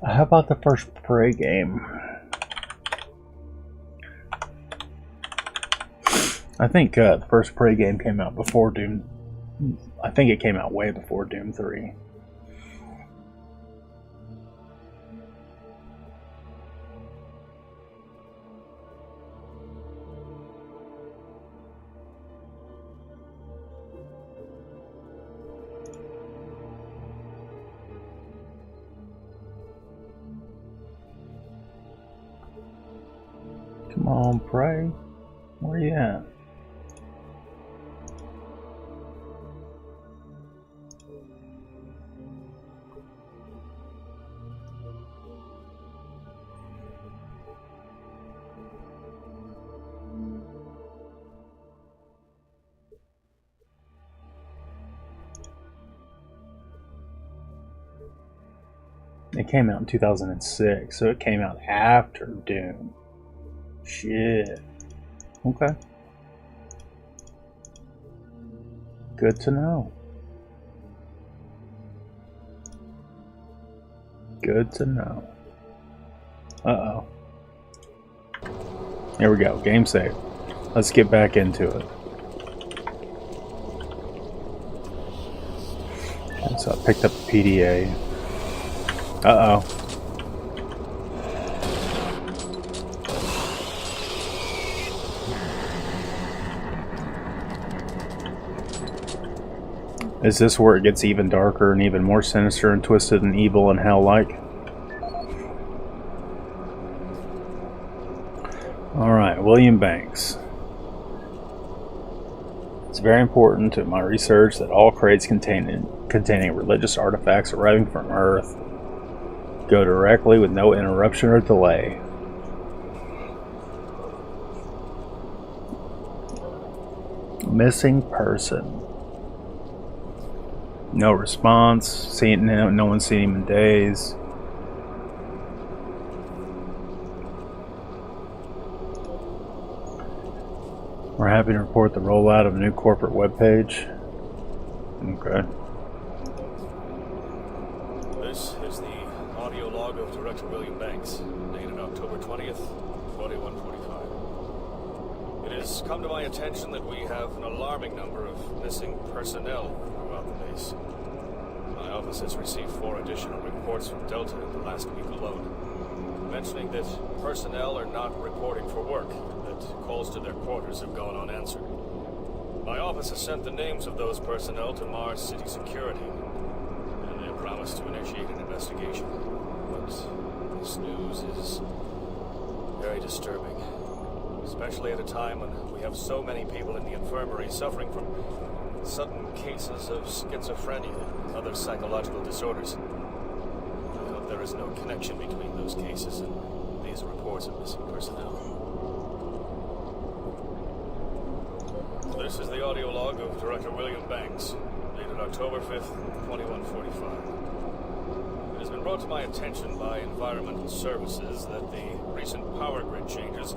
How about the first Prey game? I think the first Prey game came out before Doom. I think it came out way before Doom 3. Come on, Prey. Where you at? It came out in 2006, so it came out after Doom. Shit. Okay. Good to know. Good to know. Uh-oh. There we go. Game save. Let's get back into it. Okay, so I picked up the PDA. Uh-oh. Is this where it gets even darker and even more sinister and twisted and evil and hell-like? Alright, William Banks. It's very important to my research that all crates containing religious artifacts arriving from Earth Go directly with no interruption or delay. Missing person. No response. No one's seen him in days. We're happy to report the rollout of a new corporate webpage. Okay. This is the audio log of Director William Banks, dated October 20th, 2145. It has come to my attention that we have an alarming number of missing personnel throughout the base. My office has received 4 additional reports from Delta in the last week alone, mentioning that personnel are not reporting for work, that calls to their quarters have gone unanswered. My office has sent the names of those personnel to Mars City Security, and they have promised to initiate an investigation. But this news is very disturbing, especially at a time when we have so many people in the infirmary suffering from sudden cases of schizophrenia and other psychological disorders. I hope there is no connection between those cases and these reports of missing personnel. This is the audio log of Director William Banks, dated October 5th, 2145. It has been brought to my attention by Environmental Services that the recent power grid changes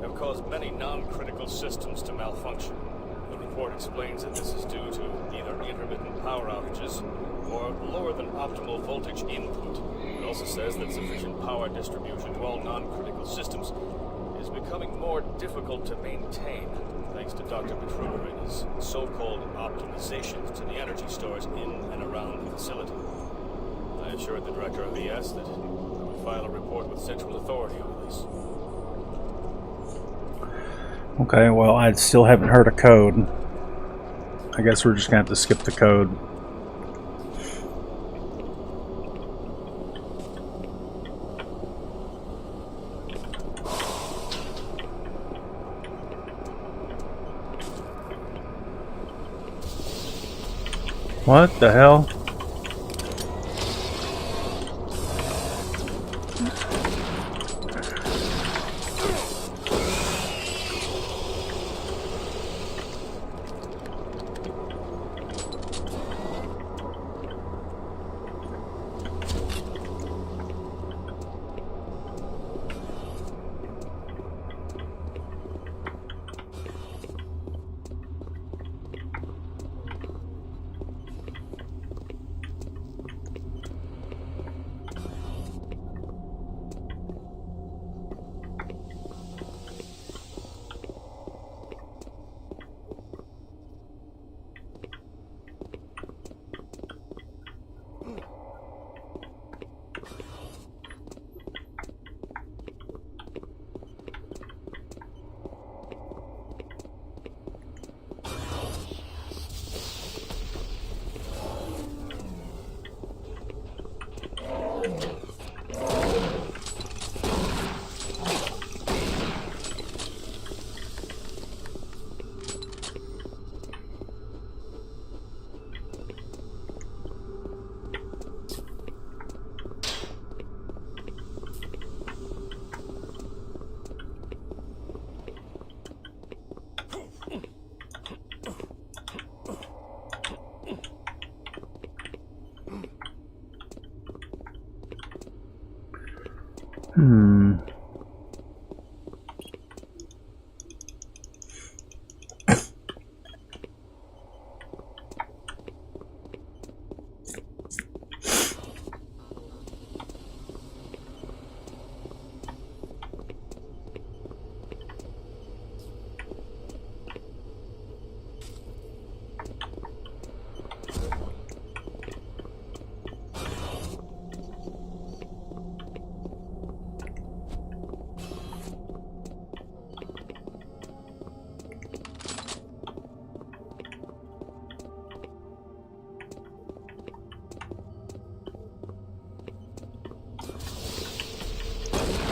have caused many non-critical systems to malfunction. The report explains that this is due to either intermittent power outages or lower than optimal voltage input. It also says that sufficient power distribution to all non-critical systems is becoming more difficult to maintain, thanks to Dr. Petruger and his so-called optimizations to the energy stores in and around the facility. I assured the director of ES that I would file a report with central authority on this. Okay, well, I still haven't heard a code. I guess we're just gonna have to skip the code. What the hell?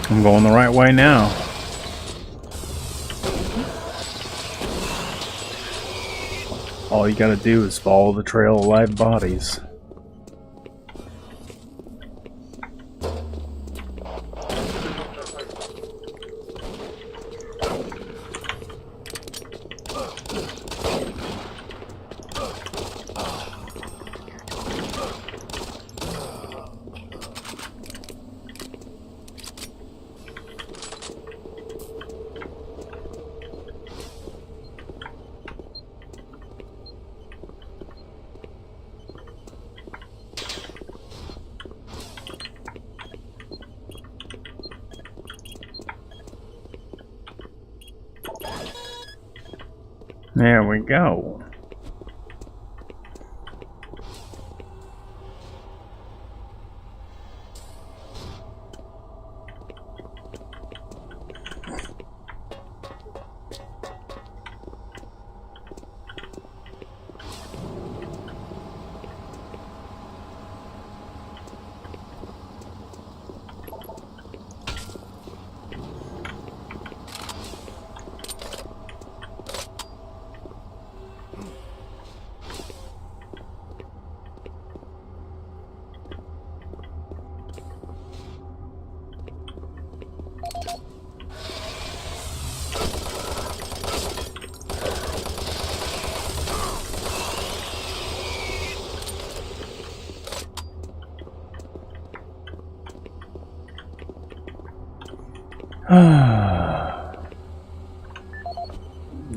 I'm going the right way now. All you gotta do is follow the trail of live bodies. There we go.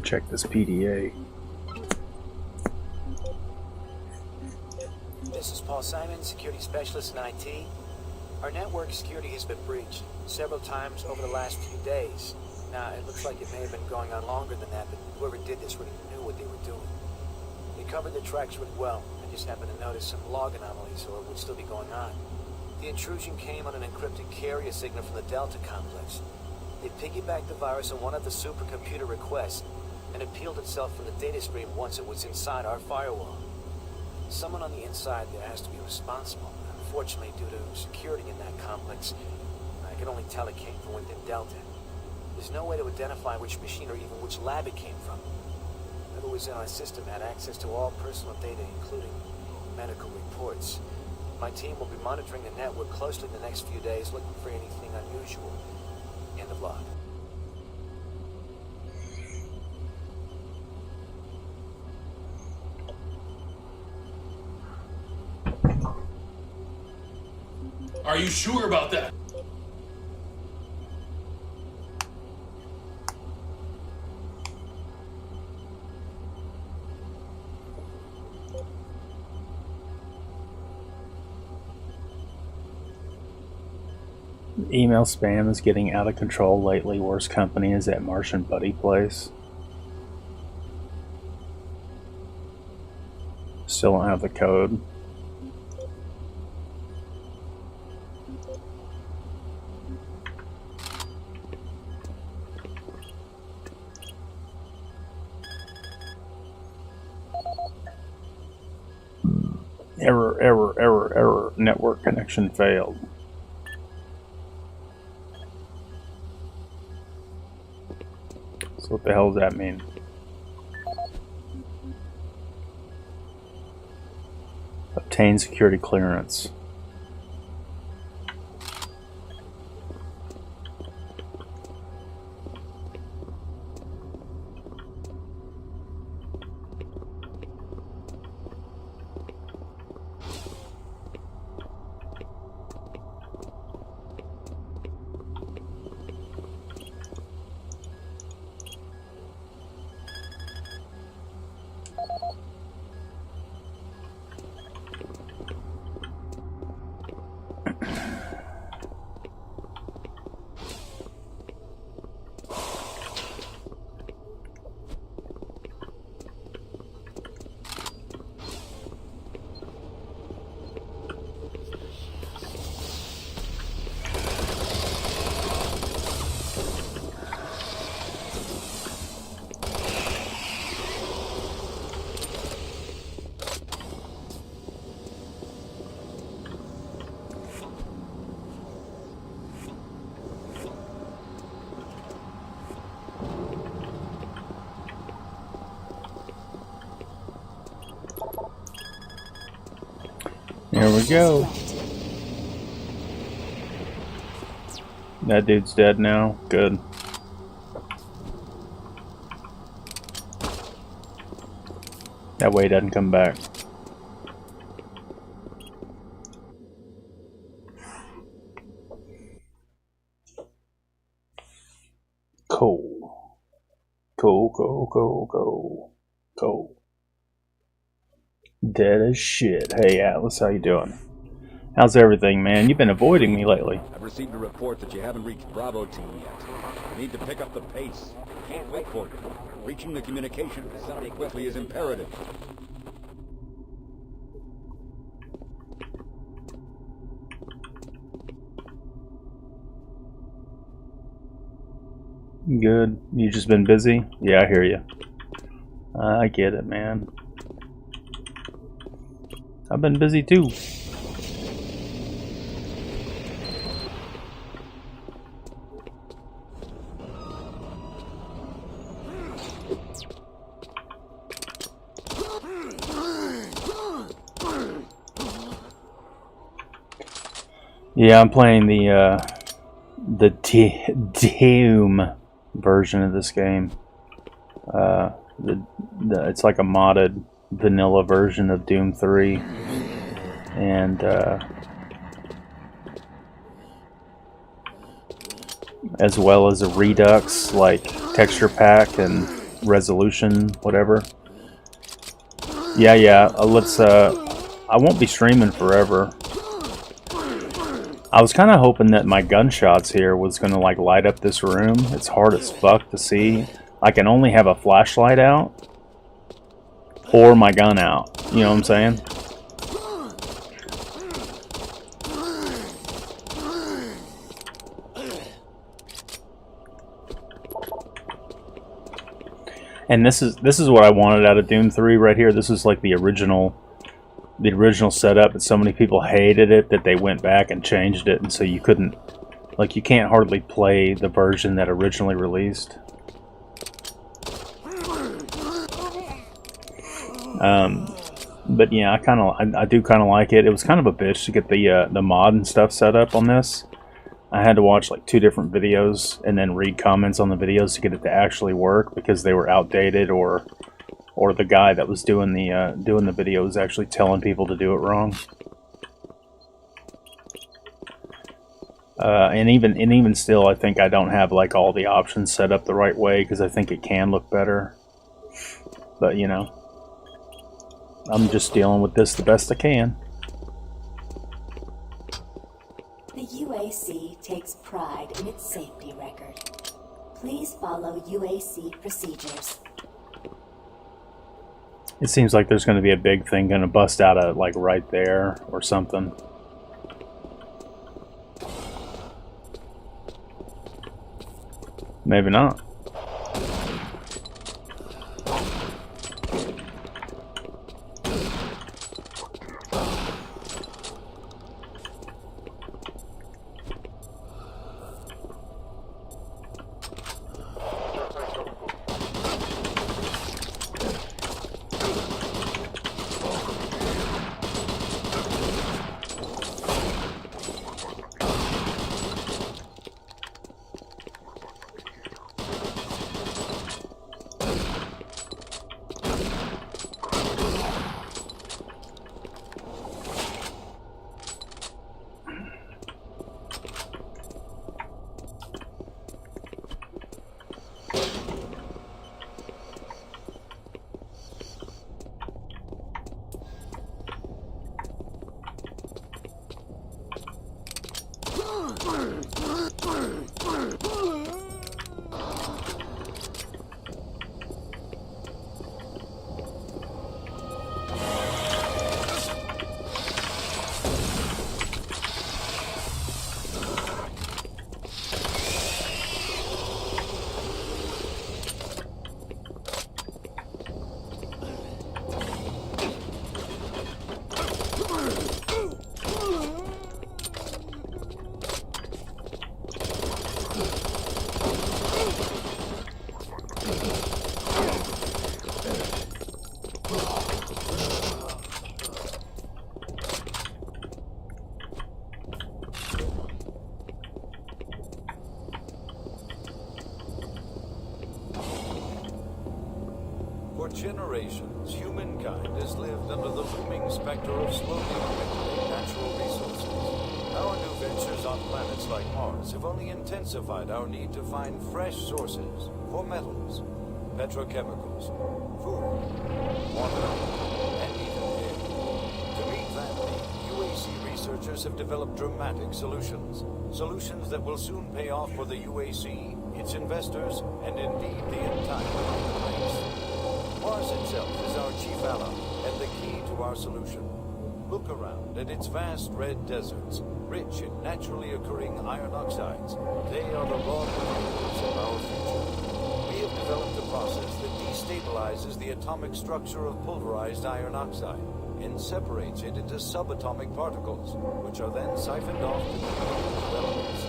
Check this PDA. This is Paul Simon, security specialist in IT. Our network security has been breached several times over the last few days. Now, it looks like it may have been going on longer than that, but whoever did this really knew what they were doing. They covered the tracks really well. I just happened to notice some log anomalies, or it would still be going on. The intrusion came on an encrypted carrier signal from the Delta complex. They piggybacked the virus on one of the supercomputer requests, and it peeled itself from the data stream once it was inside our firewall. Someone on the inside there has to be responsible. Unfortunately, due to security in that complex, I can only tell it came from within Delta. There's no way to identify which machine or even which lab it came from. Whoever was in our system had access to all personal data, including medical reports. My team will be monitoring the network closely in the next few days, looking for anything unusual. End of log. Are you sure about that? Email spam is getting out of control lately. Worst company is that Martian Buddy place. Still don't have the code. Error. Network connection failed. So what the hell does that mean? Obtain security clearance. There we go. That dude's dead now. Good. That way he doesn't come back. Cool. Dead as shit. Hey Atlas, how you doing? How's everything, man? You've been avoiding me lately. I've received a report that you haven't reached Bravo team yet. Need to pick up the pace. Can't wait for you. Reaching the communication facility quickly is imperative. Good. You just been busy? Yeah, I hear you. I get it, man. I've been busy too. Yeah, I'm playing the DHWEM version of this game. It's like a modded vanilla version of Doom 3, and as well as a redux like texture pack and resolution, whatever. Yeah. Let's. I won't be streaming forever. I was kind of hoping that my gunshots here was going to like light up this room. It's hard as fuck to see. I can only have a flashlight out or my gun out. You know what I'm saying? And this is what I wanted out of Doom 3 right here. This is like the original setup, but so many people hated it that they went back and changed it, and so you couldn't, like, you can't hardly play the version that originally released. But yeah, I do kind of like it. It was kind of a bitch to get the mod and stuff set up on this. I had to watch like 2 different videos and then read comments on the videos to get it to actually work because they were outdated, or the guy that was doing the video was actually telling people to do it wrong. And even still, I think I don't have like all the options set up the right way because I think it can look better. But you know, I'm just dealing with this the best I can. The UAC takes pride in its safety record. Please follow UAC procedures. It seems like there's going to be a big thing going to bust out of like right there or something. Maybe not. For generations, humankind has lived under the looming specter of slowly dwindling natural resources. Our new ventures on planets like Mars have only intensified our need to find fresh sources for metals, petrochemicals, food, water, and even air. To meet that need, UAC researchers have developed dramatic solutions. Solutions that will soon pay off for the UAC its investors, and indeed the entire human race. Mars itself is our chief ally and the key to our solution. Look around at its vast red deserts, rich in naturally occurring iron oxides. They are the raw materials of our future. We have developed a process that destabilizes the atomic structure of pulverized iron oxide and separates it into subatomic particles, which are then siphoned off to create elements.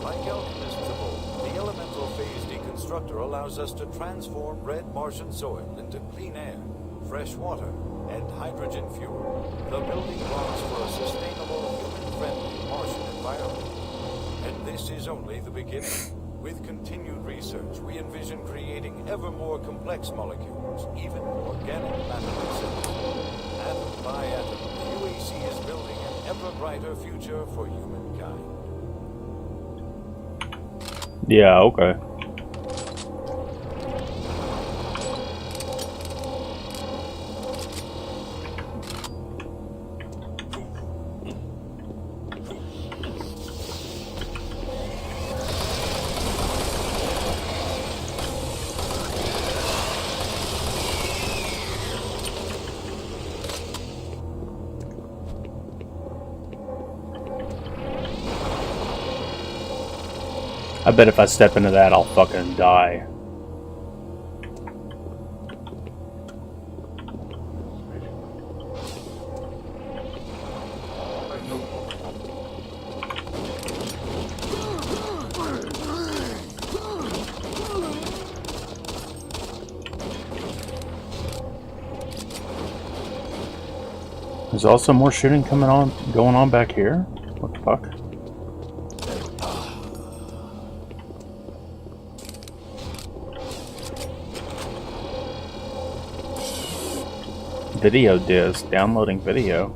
Like alchemists of old, the elemental phase deconstructor allows us to transform red Martian soil into clean air, fresh water, and hydrogen fuel, the building blocks for a sustainable, human-friendly Martian environment. And this is only the beginning. With continued research, we envision creating ever more complex molecules, even organic matter itself. Atom by atom, the UAC is building an ever brighter future for humankind. Yeah, okay. I bet if I step into that, I'll fucking die. There's also more shooting going on back here. What the fuck? Video disc, downloading video.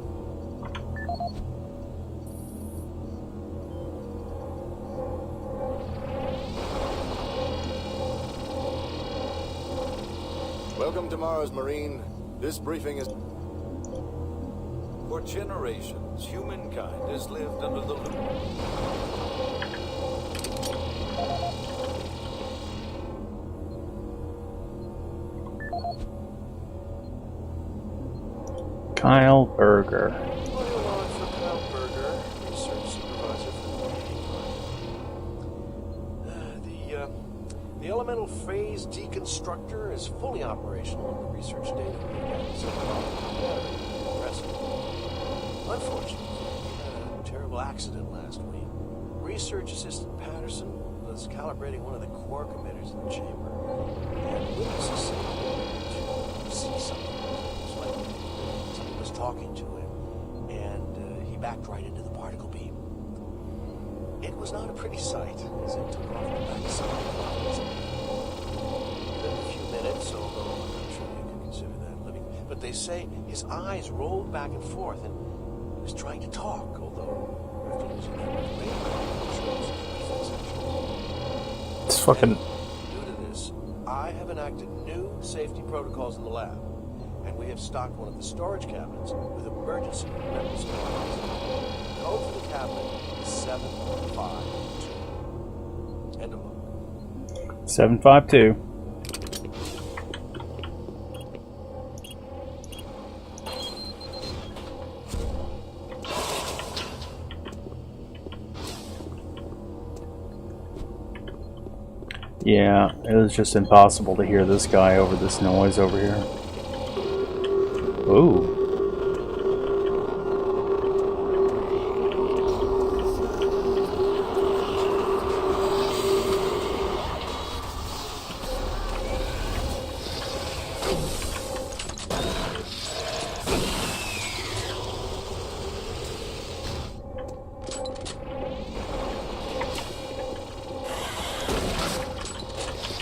Welcome to Mars, Marine. This briefing is... For generations, humankind has lived under the Kyle Berger. The elemental phase deconstructor is fully operational in the research data we have so far. Impressive. Unfortunately, we had a terrible accident last week. Research assistant Patterson was calibrating one of the core committers in the chamber, and witnesses say to see something. It was like someone was talking to him, and he backed right into the particle beam. It was not a pretty sight as it took off the back side. Within a few minutes, although I'm not sure you can consider that living, but they say his eyes rolled back and forth, and he was trying to talk, although after losing that much weight, I'm sure it was a reflex action. It's fucking... Due to this, I have enacted new safety protocols in the lab, and we have stocked one of the storage cabinets with emergency medical supplies. The code for the cabinet is 752. End of book. 752. Yeah, it was just impossible to hear this guy over this noise over here. Ooh.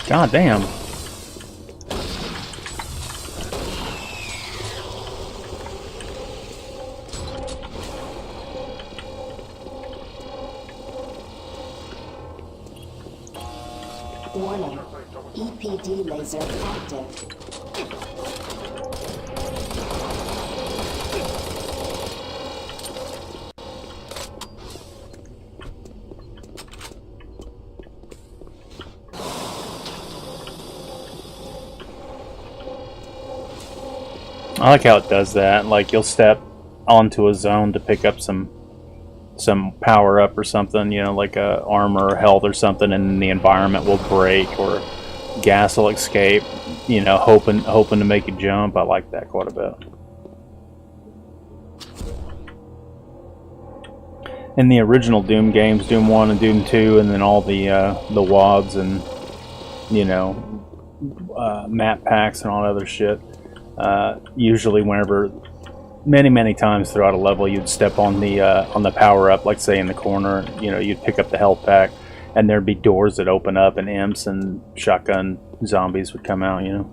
God damn. Warning. EPD laser active. I like how it does that. Like, you'll step onto a zone to pick up some power up or something, you know, like a armor or health or something, and the environment will break or gas will escape, you know, hoping to make you jump. I like that quite a bit. In the original Doom games, Doom 1 and Doom 2, and then all the WADs and, you know, map packs and all that other shit, usually whenever, many times throughout a level, you'd step on the power up, like say in the corner, you know, you'd pick up the health pack, and there'd be doors that open up, and imps and shotgun zombies would come out, you know.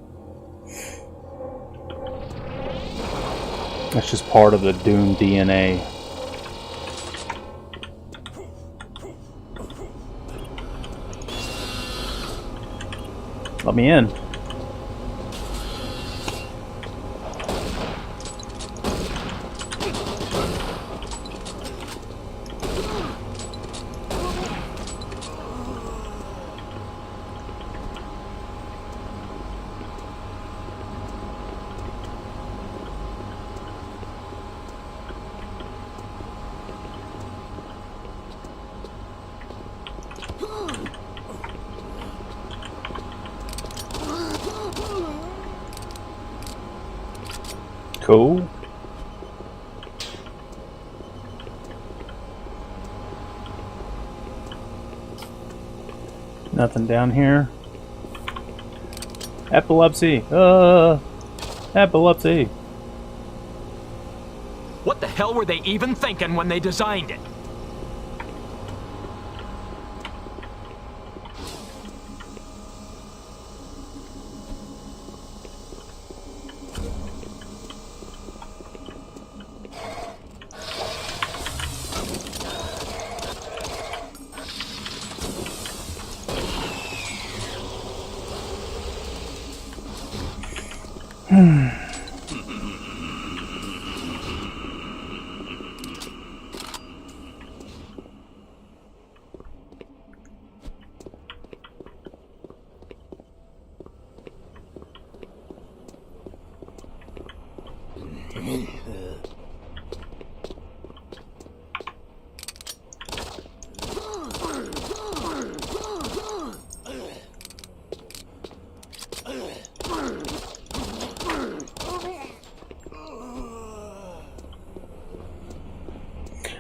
That's just part of the Doom DNA. Let me in. Cool. Nothing down here. Epilepsy. Epilepsy. What the hell were they even thinking when they designed it?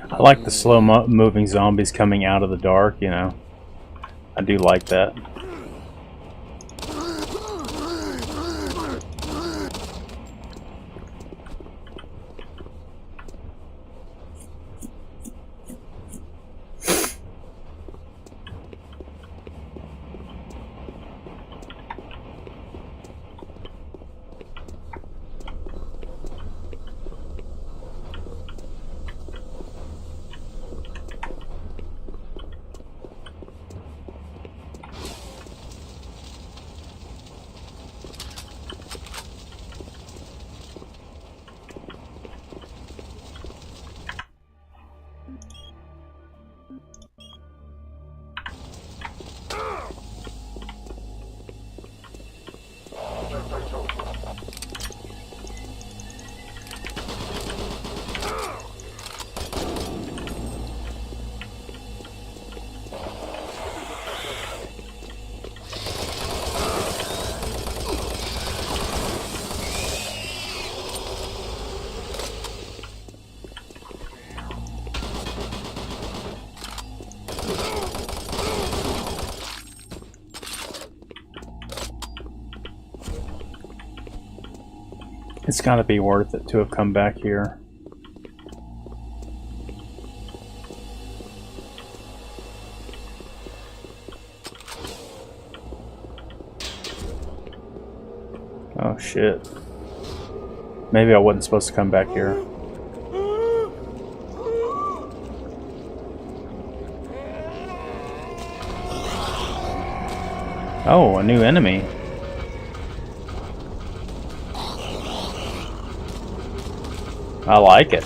I like the slow moving zombies coming out of the dark, you know. I do like that. It's got to be worth it to have come back here. Oh shit. Maybe I wasn't supposed to come back here. Oh, a new enemy. I like it.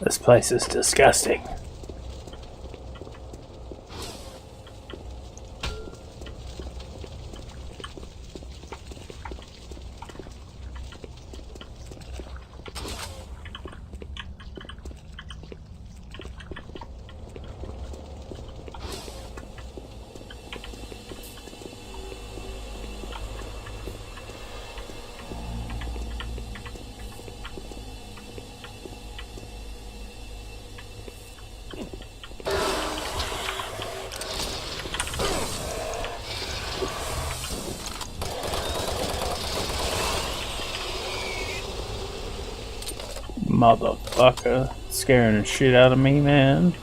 This place is disgusting. Motherfucker, scaring the shit out of me, man.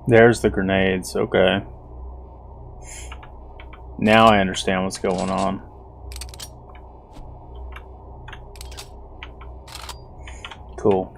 There's the grenades, okay. Now I understand what's going on. Cool.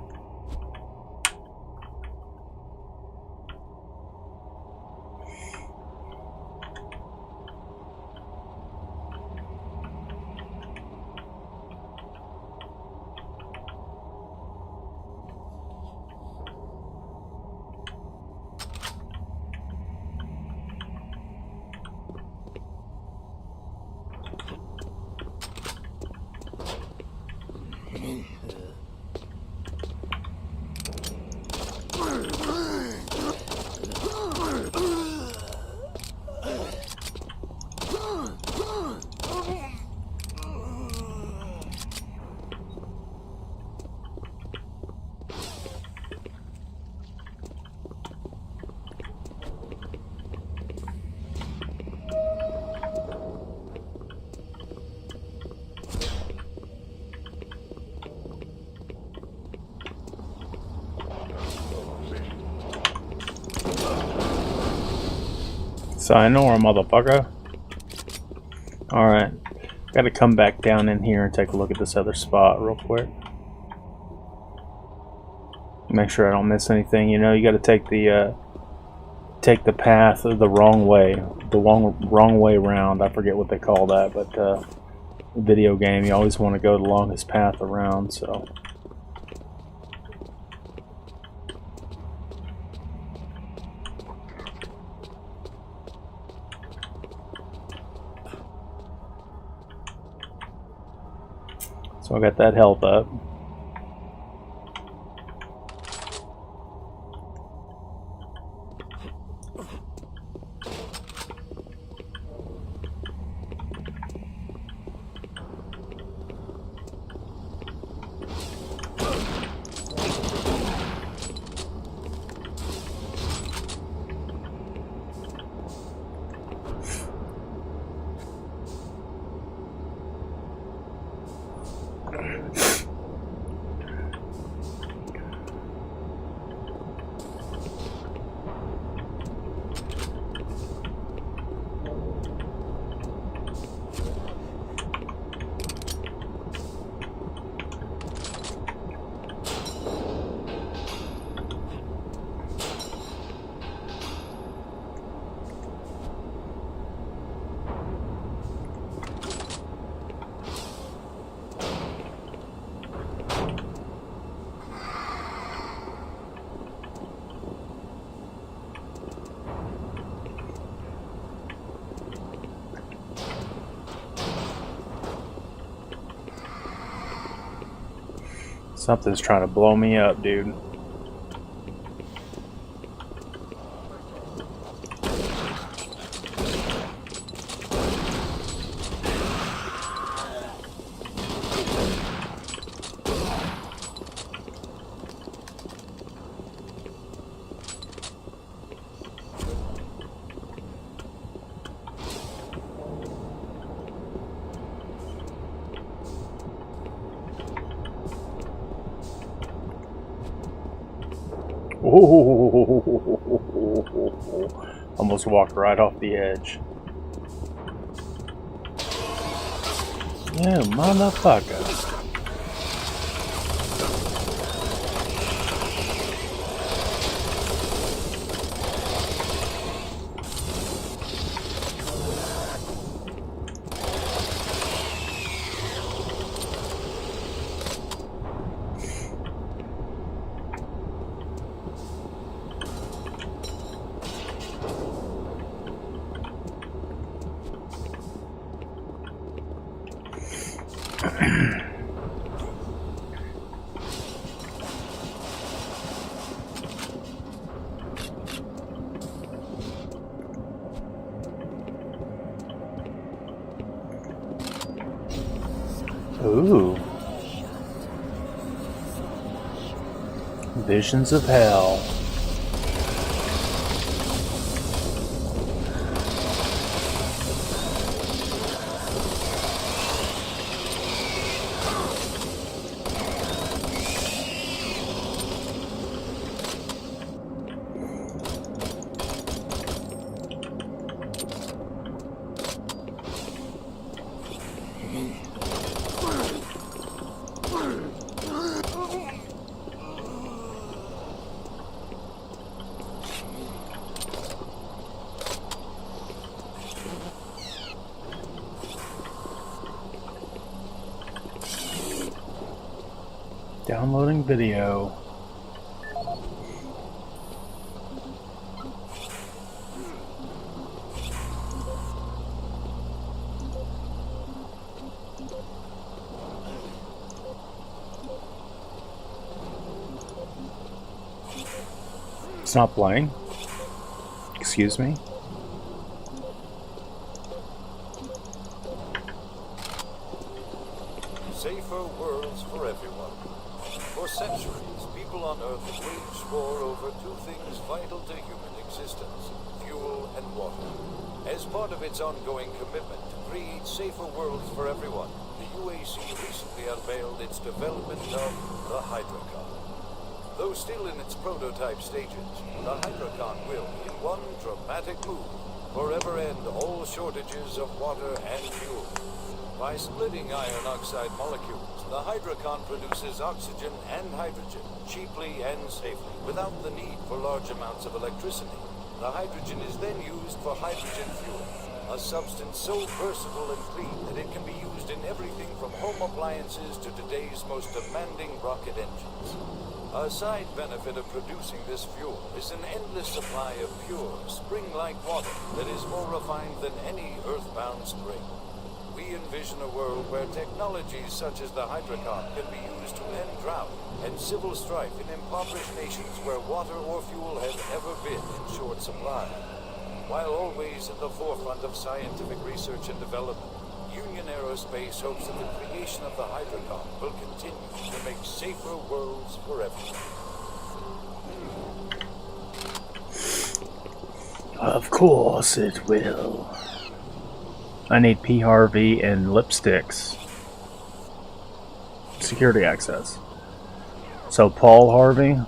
Sayonara, motherfucker. Alright. Gotta come back down in here and take a look at this other spot real quick. Make sure I don't miss anything. You know, you gotta take the path the wrong way. The wrong way around. I forget what they call that, but video game, you always want to go the longest path around, so. So I got that health up. Something's trying to blow me up, dude. Almost walked right off the edge. Yeah, motherfucker. Ooh. Visions of Hell. Downloading video. It's not playing. Excuse me. Safer worlds for everyone. For centuries, people on Earth have waged war over two things vital to human existence: fuel and water. As part of its ongoing commitment to create safer worlds for everyone, the UAC recently unveiled its development of the Hydrocon. Though still in its prototype stages, the Hydrocon will, in one dramatic move, forever end all shortages of water and fuel. By splitting iron oxide molecules, the Hydrocon produces oxygen and hydrogen cheaply and safely, without the need for large amounts of electricity. The hydrogen is then used for hydrogen fuel, a substance so versatile and clean that it can be used in everything from home appliances to today's most demanding rocket engines. A side benefit of producing this fuel is an endless supply of pure, spring-like water that is more refined than any earthbound spring. We envision a world where technologies such as the Hydrocon can be used to end drought and civil strife in impoverished nations where water or fuel have ever been in short supply. While always at the forefront of scientific research and development, Union Aerospace hopes that the creation of the Hydrocon will continue to make safer worlds for everyone. Of course it will. I need P. Harvey and lipsticks. Security access. So Paul Harvey.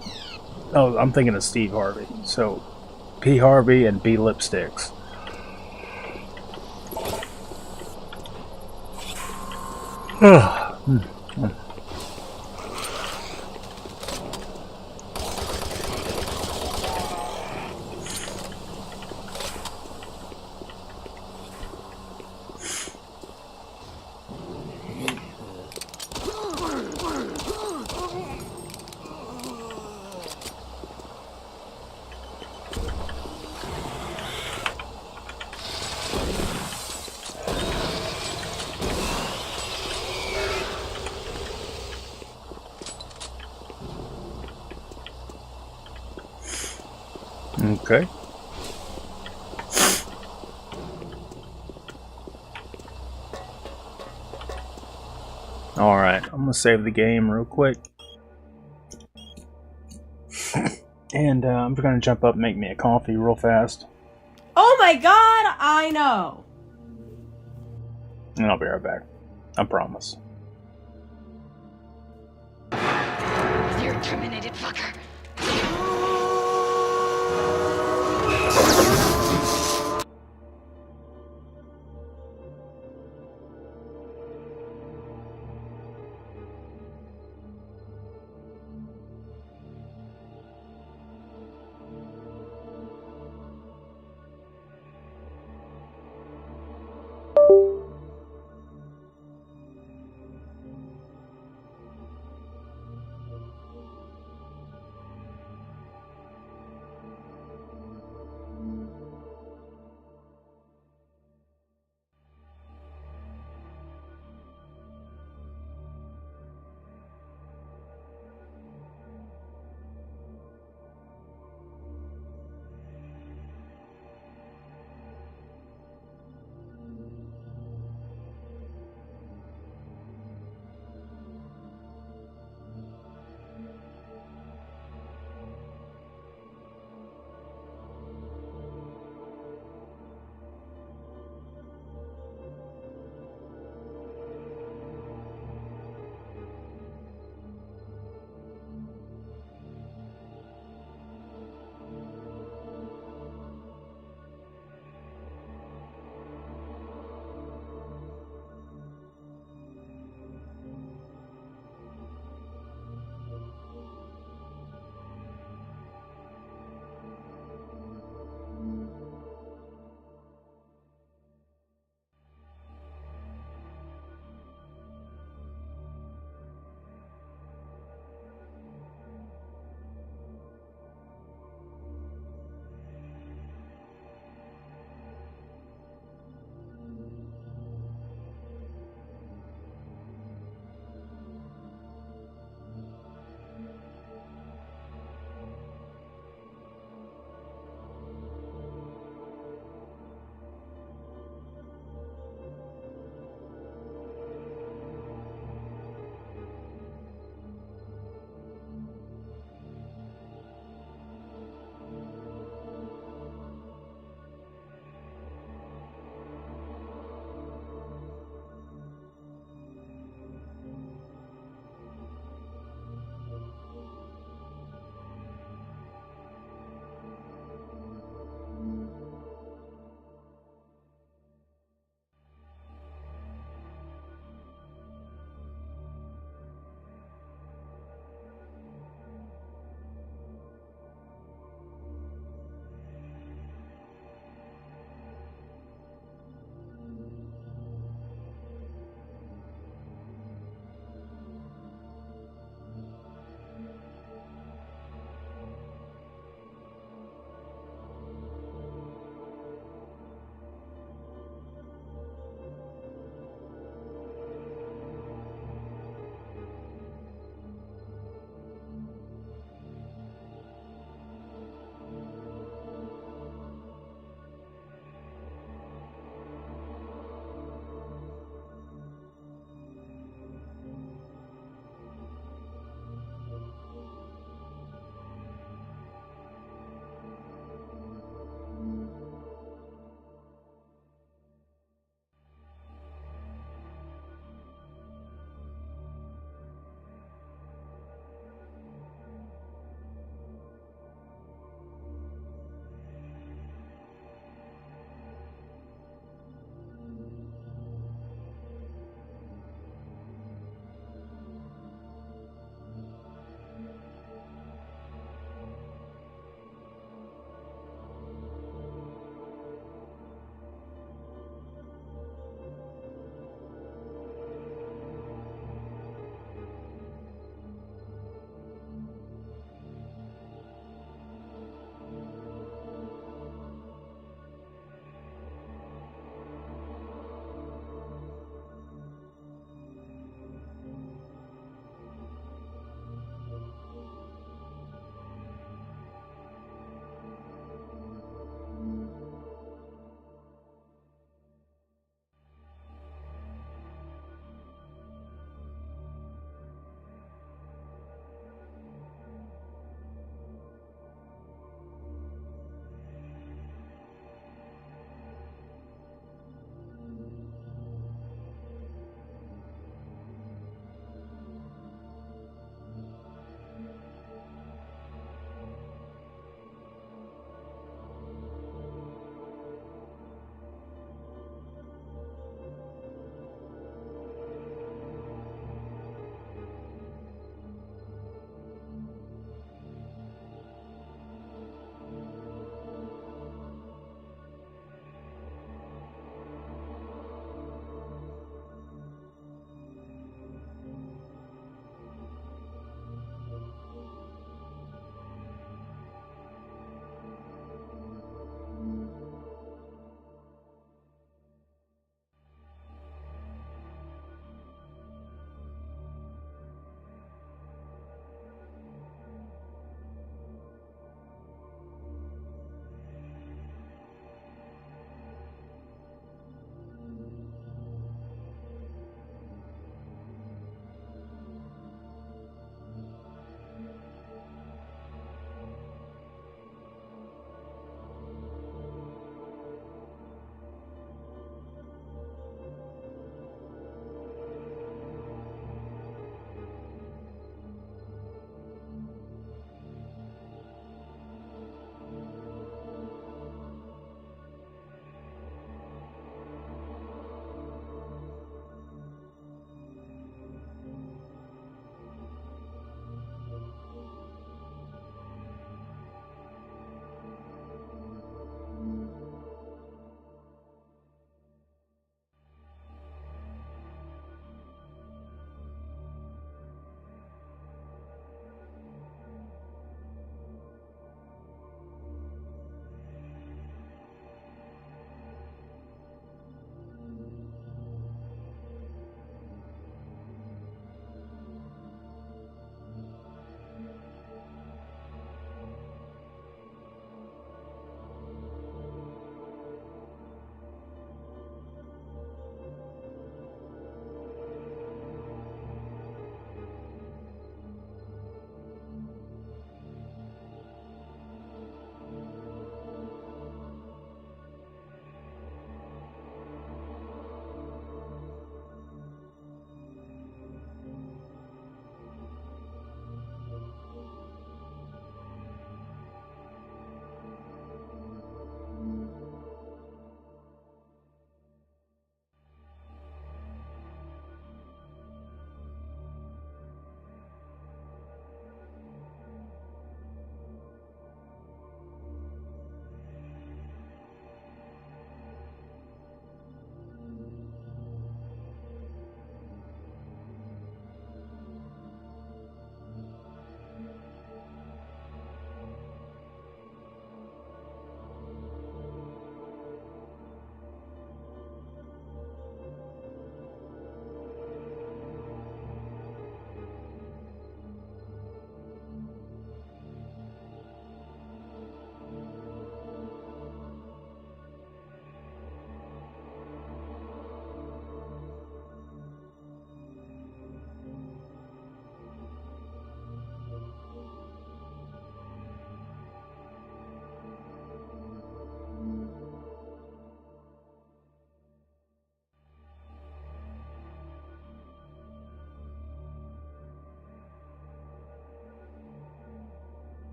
Oh, I'm thinking of Steve Harvey. So P. Harvey and B. lipsticks. Okay. Alright, I'm gonna save the game real quick. And I'm gonna jump up and make me a coffee real fast. Oh my god, I know. And I'll be right back. I promise. You're a terminated fucker.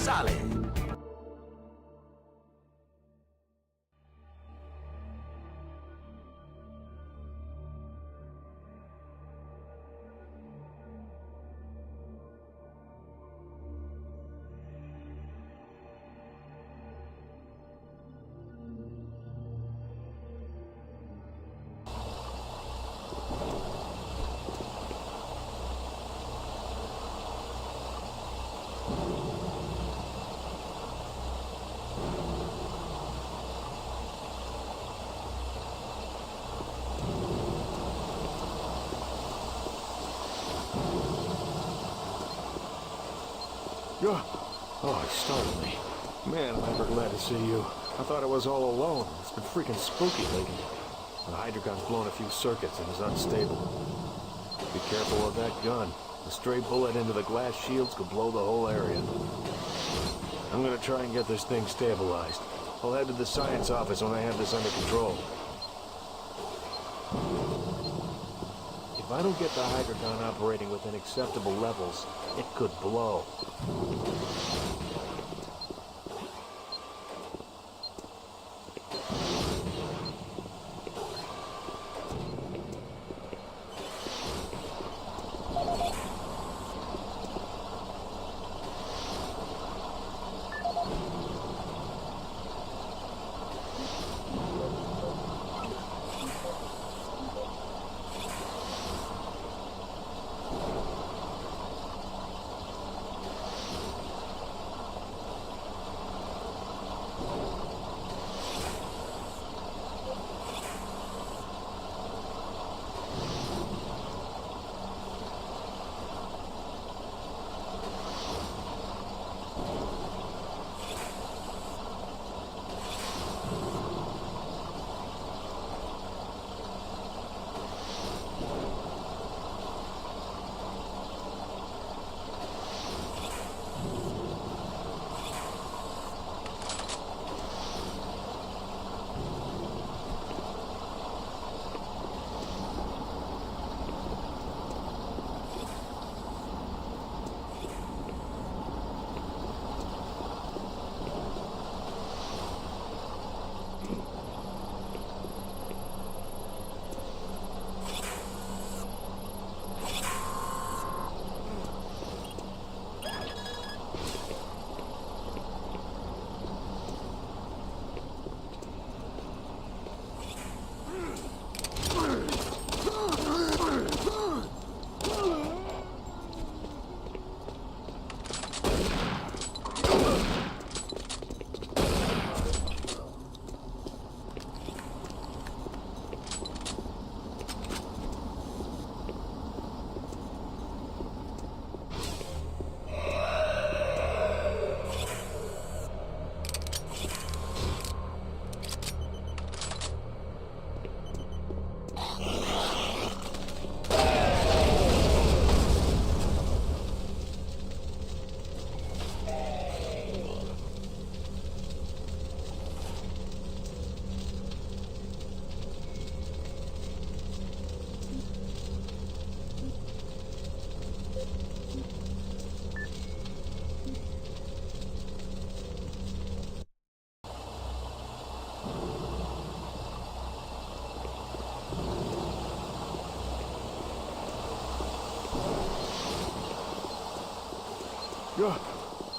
solid. Oh, it startled me. Man, I'm ever glad to see you. I thought I was all alone. It's been freaking spooky lately. The hydrogon's blown a few circuits and is unstable. Be careful with that gun. A stray bullet into the glass shields could blow the whole area. I'm gonna try and get this thing stabilized. I'll head to the science office when I have this under control. If I don't get the hydrogon operating within acceptable levels, it could blow.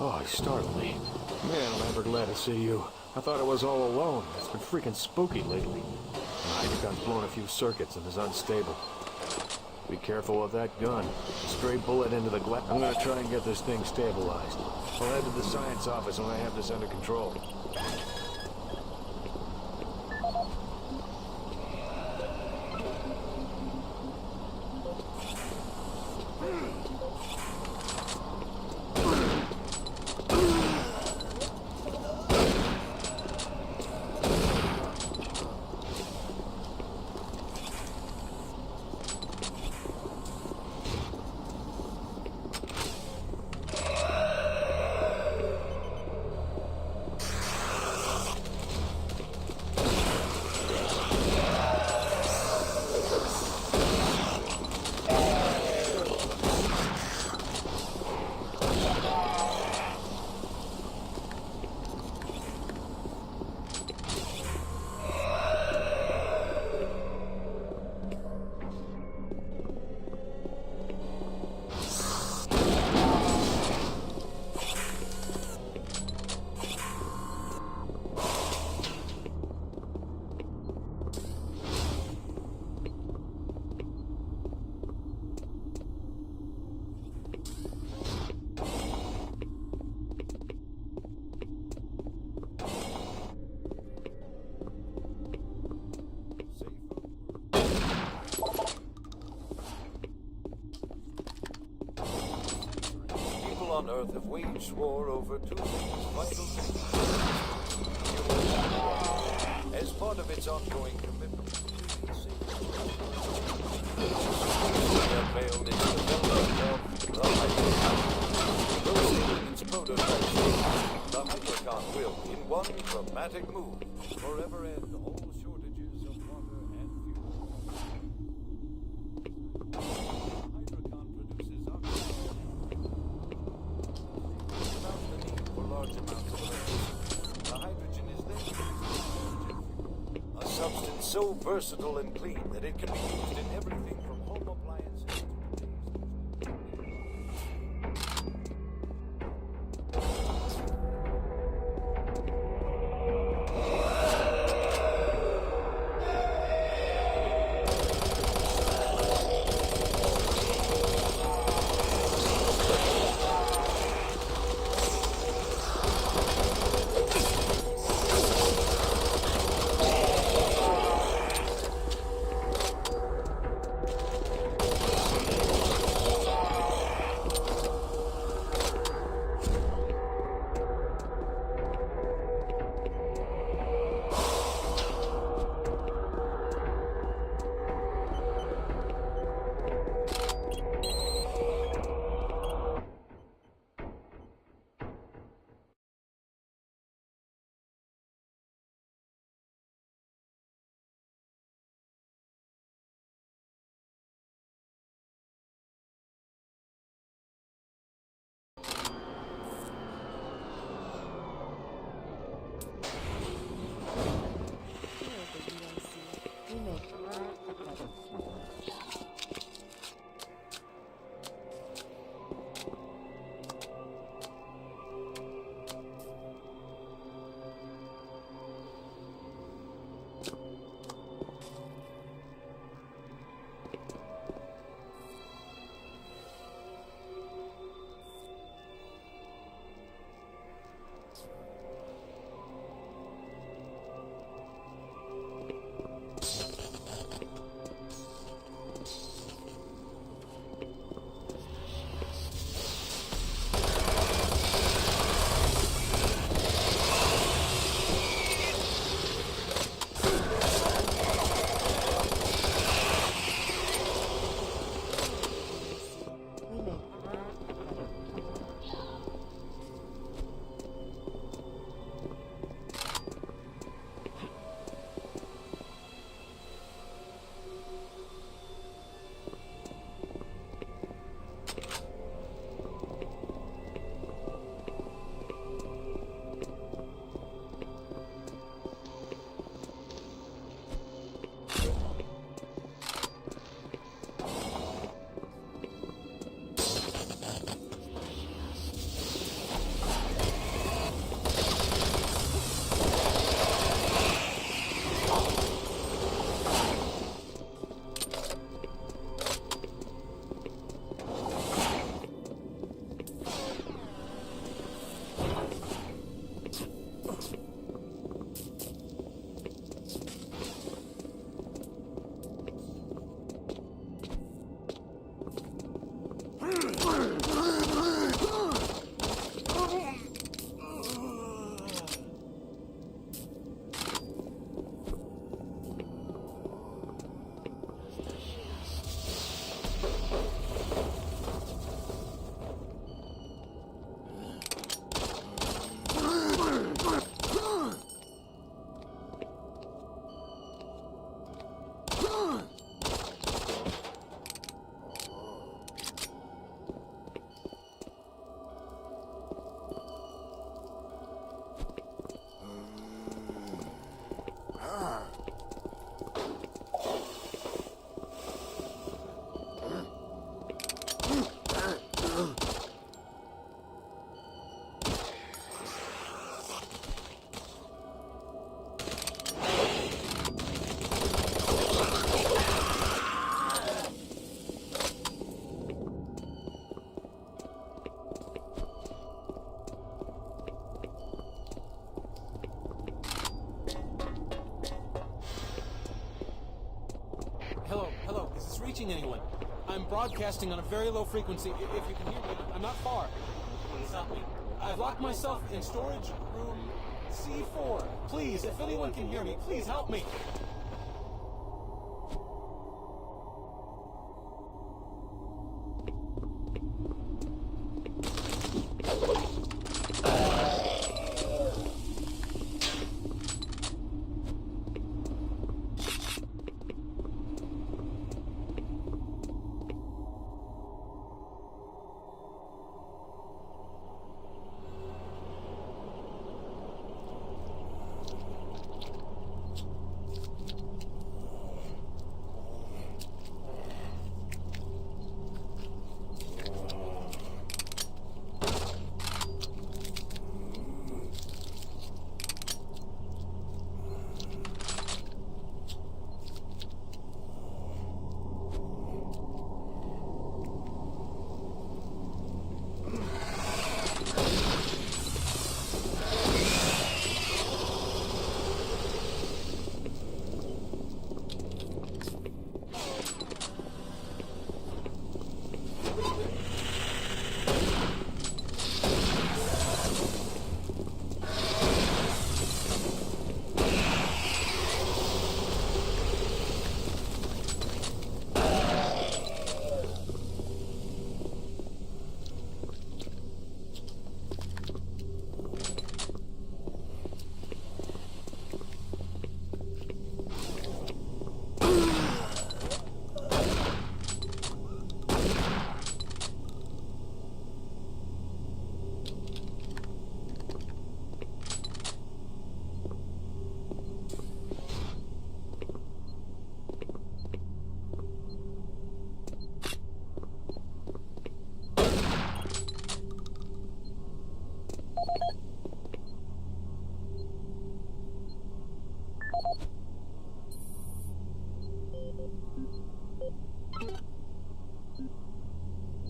Oh, he startled me. Man, I'm ever glad to see you. I thought I was all alone. It's been freaking spooky lately. The hydrogon's blown a few circuits and is unstable. Be careful with that gun. A stray bullet into the glass. I'm gonna try and get this thing stabilized. I'll head to the science office when I have this under control. on Earth have waged war over two things vital to as part of its ongoing commitment to unveiled its development of the Hypercon. Those its prototype, the Hypercon will, in one dramatic move, forever end all shortages of water and fuel. Hypercon produces oxygen without the need for large amounts of electricity. The hydrogen is then used as a substance so versatile and clean that it can be used in everything from home appliances to Anyone. I'm broadcasting on a very low frequency. If you can hear me, I'm not far. Please help me. I've locked myself in storage room C4. Please, if anyone can hear me, please help me.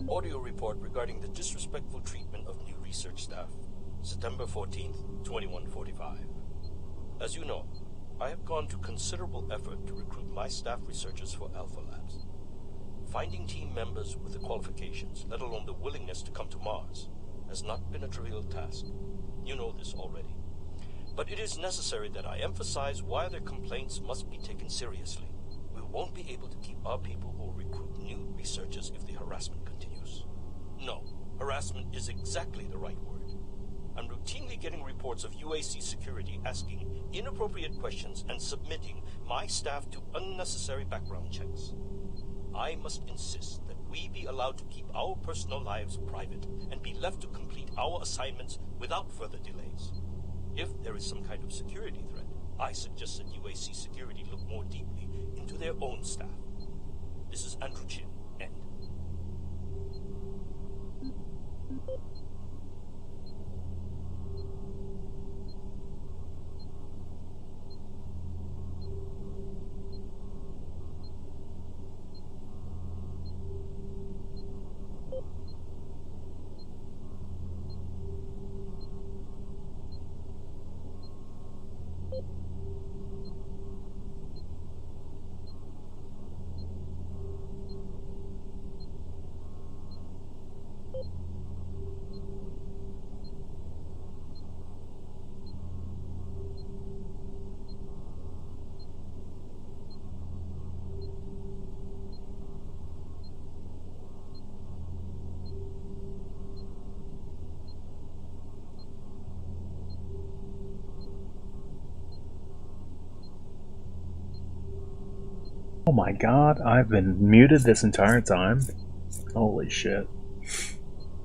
Audio report regarding the disrespectful treatment of new research staff. September 14th, 2145. As you know, I have gone to considerable effort to recruit my staff researchers for Alpha Labs. Finding team members with the qualifications, let alone the willingness to come to Mars, has not been a trivial task. You know this already. But it is necessary that I emphasize why their complaints must be taken seriously. We won't be able to keep our people or recruit new researchers if the harassment continues. No, harassment is exactly the right word. I'm routinely getting reports of UAC security asking inappropriate questions and submitting my staff to unnecessary background checks. I must insist that we be allowed to keep our personal lives private and be left to complete our assignments without further delays. If there is some kind of security threat, I suggest that UAC security look more deeply into their own staff. This is Andrew Chin, end. Oh my god, I've been muted this entire time. Holy shit.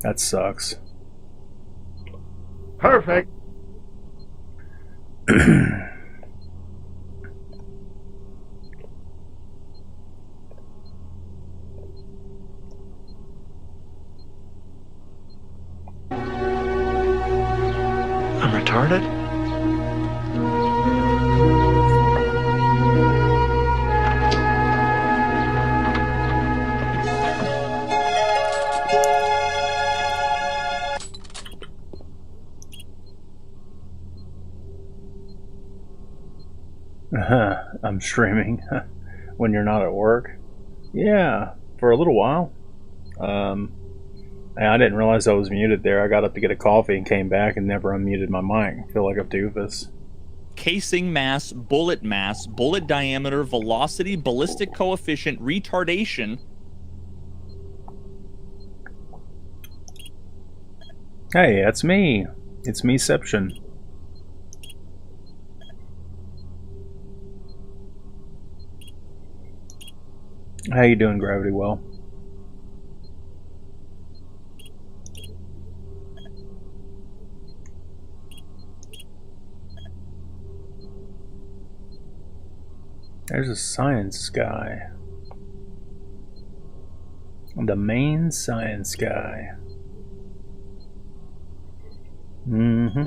That sucks. Perfect. I'm retarded? I'm streaming when you're not at work. Yeah, for a little while. Hey, I didn't realize I was muted there. I got up to get a coffee and came back and never unmuted my mic. I feel like a doofus. Casing mass, bullet diameter, velocity, ballistic coefficient, retardation. Hey, that's me. It's meception. How you doing, Gravity Well? There's a science guy. The main science guy. Mm-hmm.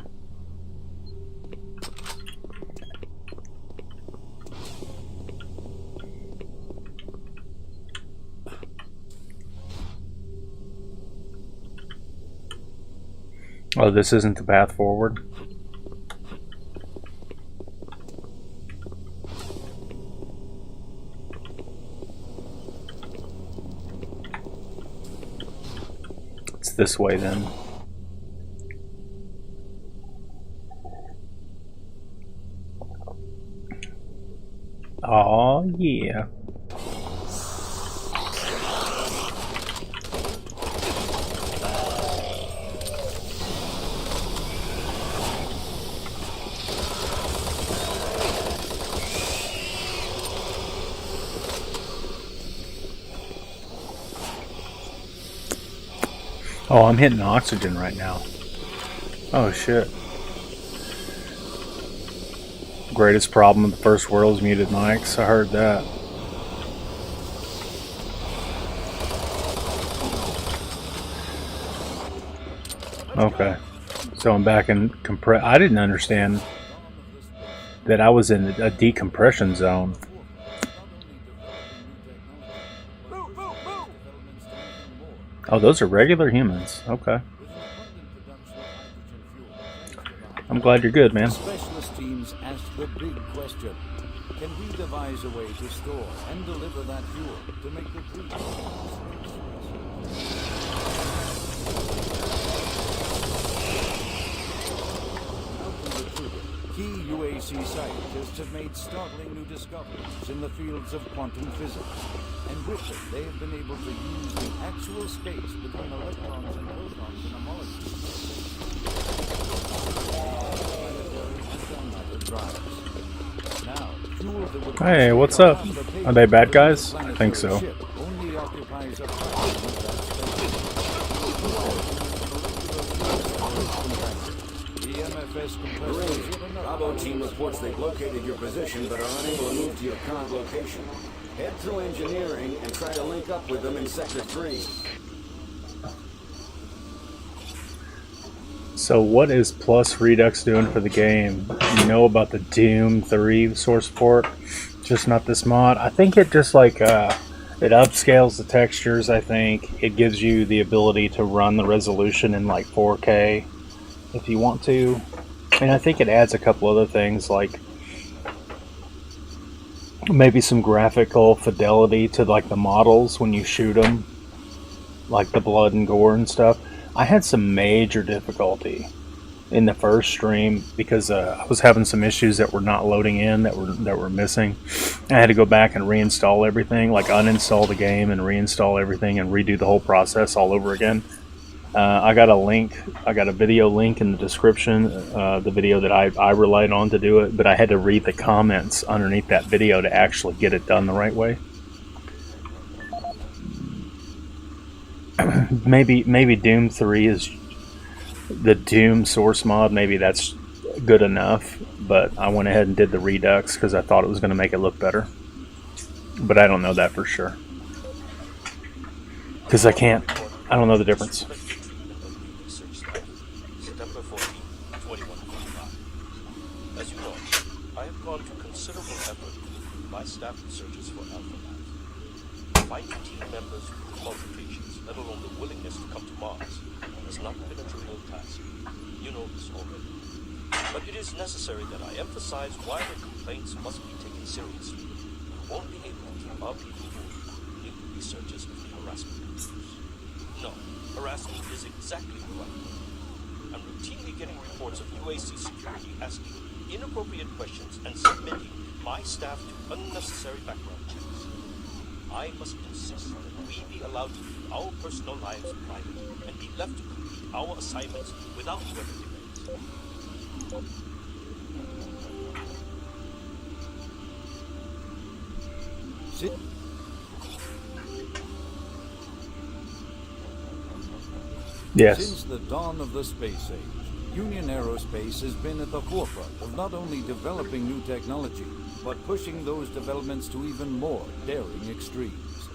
Oh, this isn't the path forward? It's this way then. Oh yeah. Oh, I'm hitting oxygen right now. Oh shit. Greatest problem with the first world is muted mics. I heard that. Okay. So I'm back in compress. I didn't understand that I was in a decompression zone. Oh, those are regular humans. Okay. I'm glad you're good, man. Specialist teams asked the big question. Can we devise a way to store and deliver that fuel to make the dream? Key UAC scientists have made startling new discoveries in the fields of quantum physics. And with them, they have been able to use the actual space between electrons and protons in a molecule. Hey, what's up? Are they bad guys? I think so. Bravo team reports they've located your position but are unable to move to your current location. Head through engineering and try to link up with them in Sector 3. So what is Plus Redux doing for the game? You know about the Doom 3 source port, just not this mod. I think it just like it upscales the textures. I think it gives you the ability to run the resolution in like 4K if you want to, and I think it adds a couple other things like maybe some graphical fidelity to like the models when you shoot them, like the blood and gore and stuff. I had some major difficulty in the first stream because I was having some issues that were not loading in, that were missing. I had to go back and reinstall everything, like uninstall the game and reinstall everything and redo the whole process all over again. I got a video link in the description, the video that I relied on to do it, but I had to read the comments underneath that video to actually get it done the right way. Maybe Doom 3 is the Doom source mod. Maybe that's good enough, but I went ahead and did the Redux because I thought it was going to make it look better. But I don't know that for sure because I don't know the difference. September 14, 2145. As you know, I have gone to considerable effort to recruit my staff researchers for Alpha Labs. Finding team members with qualifications, let alone the willingness to come to Mars, has not been a trivial task. You know this already. But it is necessary that I emphasize why the complaints must be taken seriously. We won't be able to keep our people moving, leave researchers with harassment issues. No, harassment is exactly the right word. I'm routinely getting reports of UAC security asking inappropriate questions and submitting my staff to unnecessary background checks. I must insist that we be allowed to keep our personal lives private and be left to complete our assignments without further debate. Yes. Since the dawn of the space age, Union Aerospace has been at the forefront of not only developing new technology, but pushing those developments to even more daring extremes.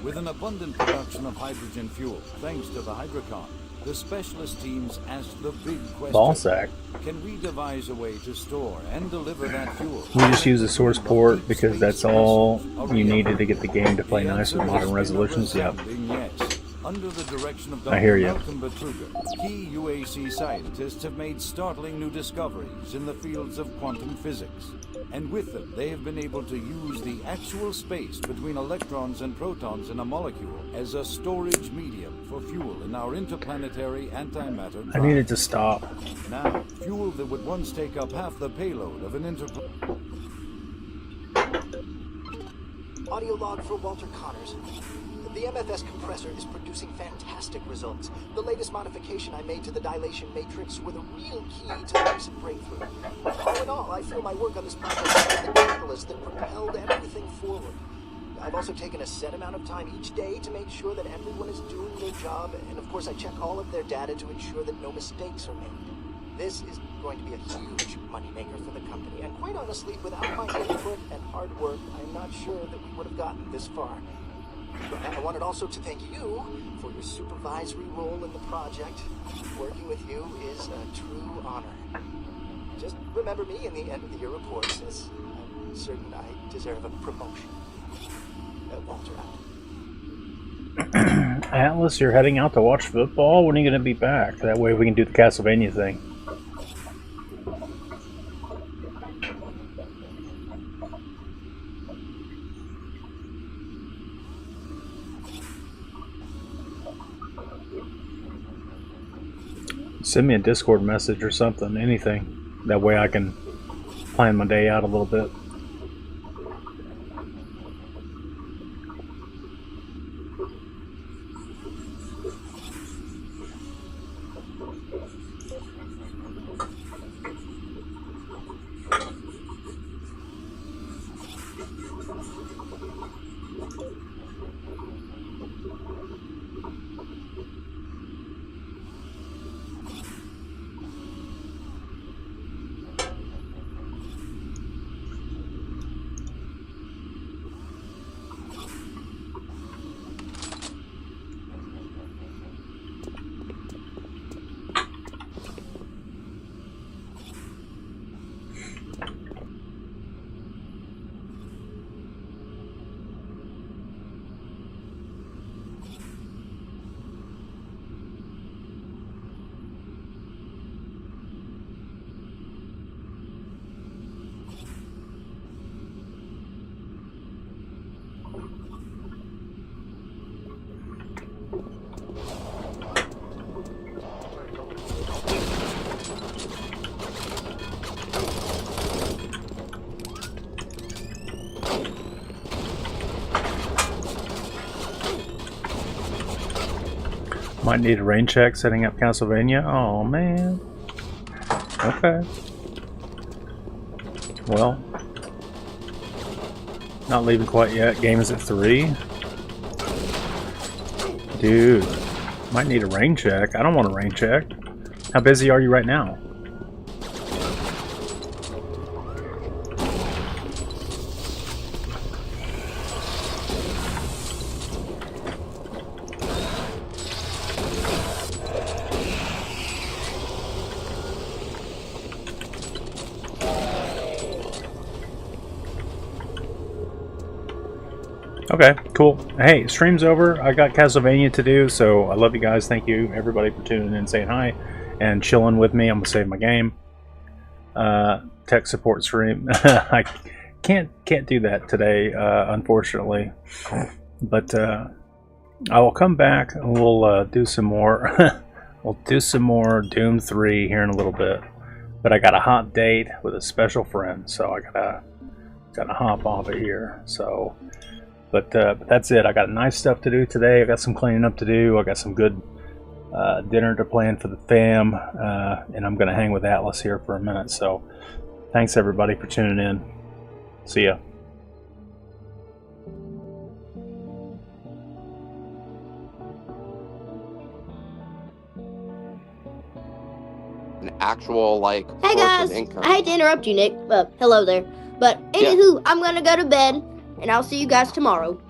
With an abundant production of hydrogen fuel, thanks to the Hydrocon, the specialist teams asked the big question: Ballsack. Can we devise a way to store and deliver that fuel? We just use a source port because that's all you needed to get the game to play nice with modern resolutions. Yep. Yes. Under the direction of I hear Dr. you. Malcolm Betruger, key UAC scientists have made startling new discoveries in the fields of quantum physics. And with them, they have been able to use the actual space between electrons and protons in a molecule as a storage medium for fuel in our interplanetary antimatter drive. I needed to stop. Now, fuel that would once take up half the payload of an Audio log for Walter Connors. The MFS compressor is producing fantastic results. The latest modification I made to the dilation matrix were the real key to the recent breakthrough. All in all, I feel my work on this project was the catalyst that propelled everything forward. I've also taken a set amount of time each day to make sure that everyone is doing their job, and of course I check all of their data to ensure that no mistakes are made. This is going to be a huge moneymaker for the company, and quite honestly, without my input and hard work, I'm not sure that we would have gotten this far. I wanted also to thank you for your supervisory role in the project. Working with you is a true honor. Just remember me in the end of the year reports, as I'm certain I deserve a promotion. Walter out. Atlas, you're heading out to watch football? When are you going to be back? That way we can do the Castlevania thing. Send me a Discord message or something, anything. That way I can plan my day out a little bit. Might need a rain check setting up Castlevania. Oh man. Okay. Well, not leaving quite yet. Game is at 3. Dude, might need a rain check. I don't want a rain check. How busy are you right now? Okay, cool. Hey, stream's over. I got Castlevania to do, so I love you guys. Thank you, everybody, for tuning in, saying hi, and chilling with me. I'm gonna save my game. Tech support stream. I can't do that today, unfortunately. But I will come back and we'll do some more. We'll do some more Doom 3 here in a little bit. But I got a hot date with a special friend, so I gotta hop off of here. So, but that's it. I got nice stuff to do today. I got some cleaning up to do. I got some good dinner to plan for the fam, and I'm gonna hang with Atlas here for a minute. So, thanks everybody for tuning in. See ya. An actual like Hey source guys, of income. I hate to interrupt you, Nick. Hello there. But anywho, I'm gonna go to bed, and I'll see you guys tomorrow.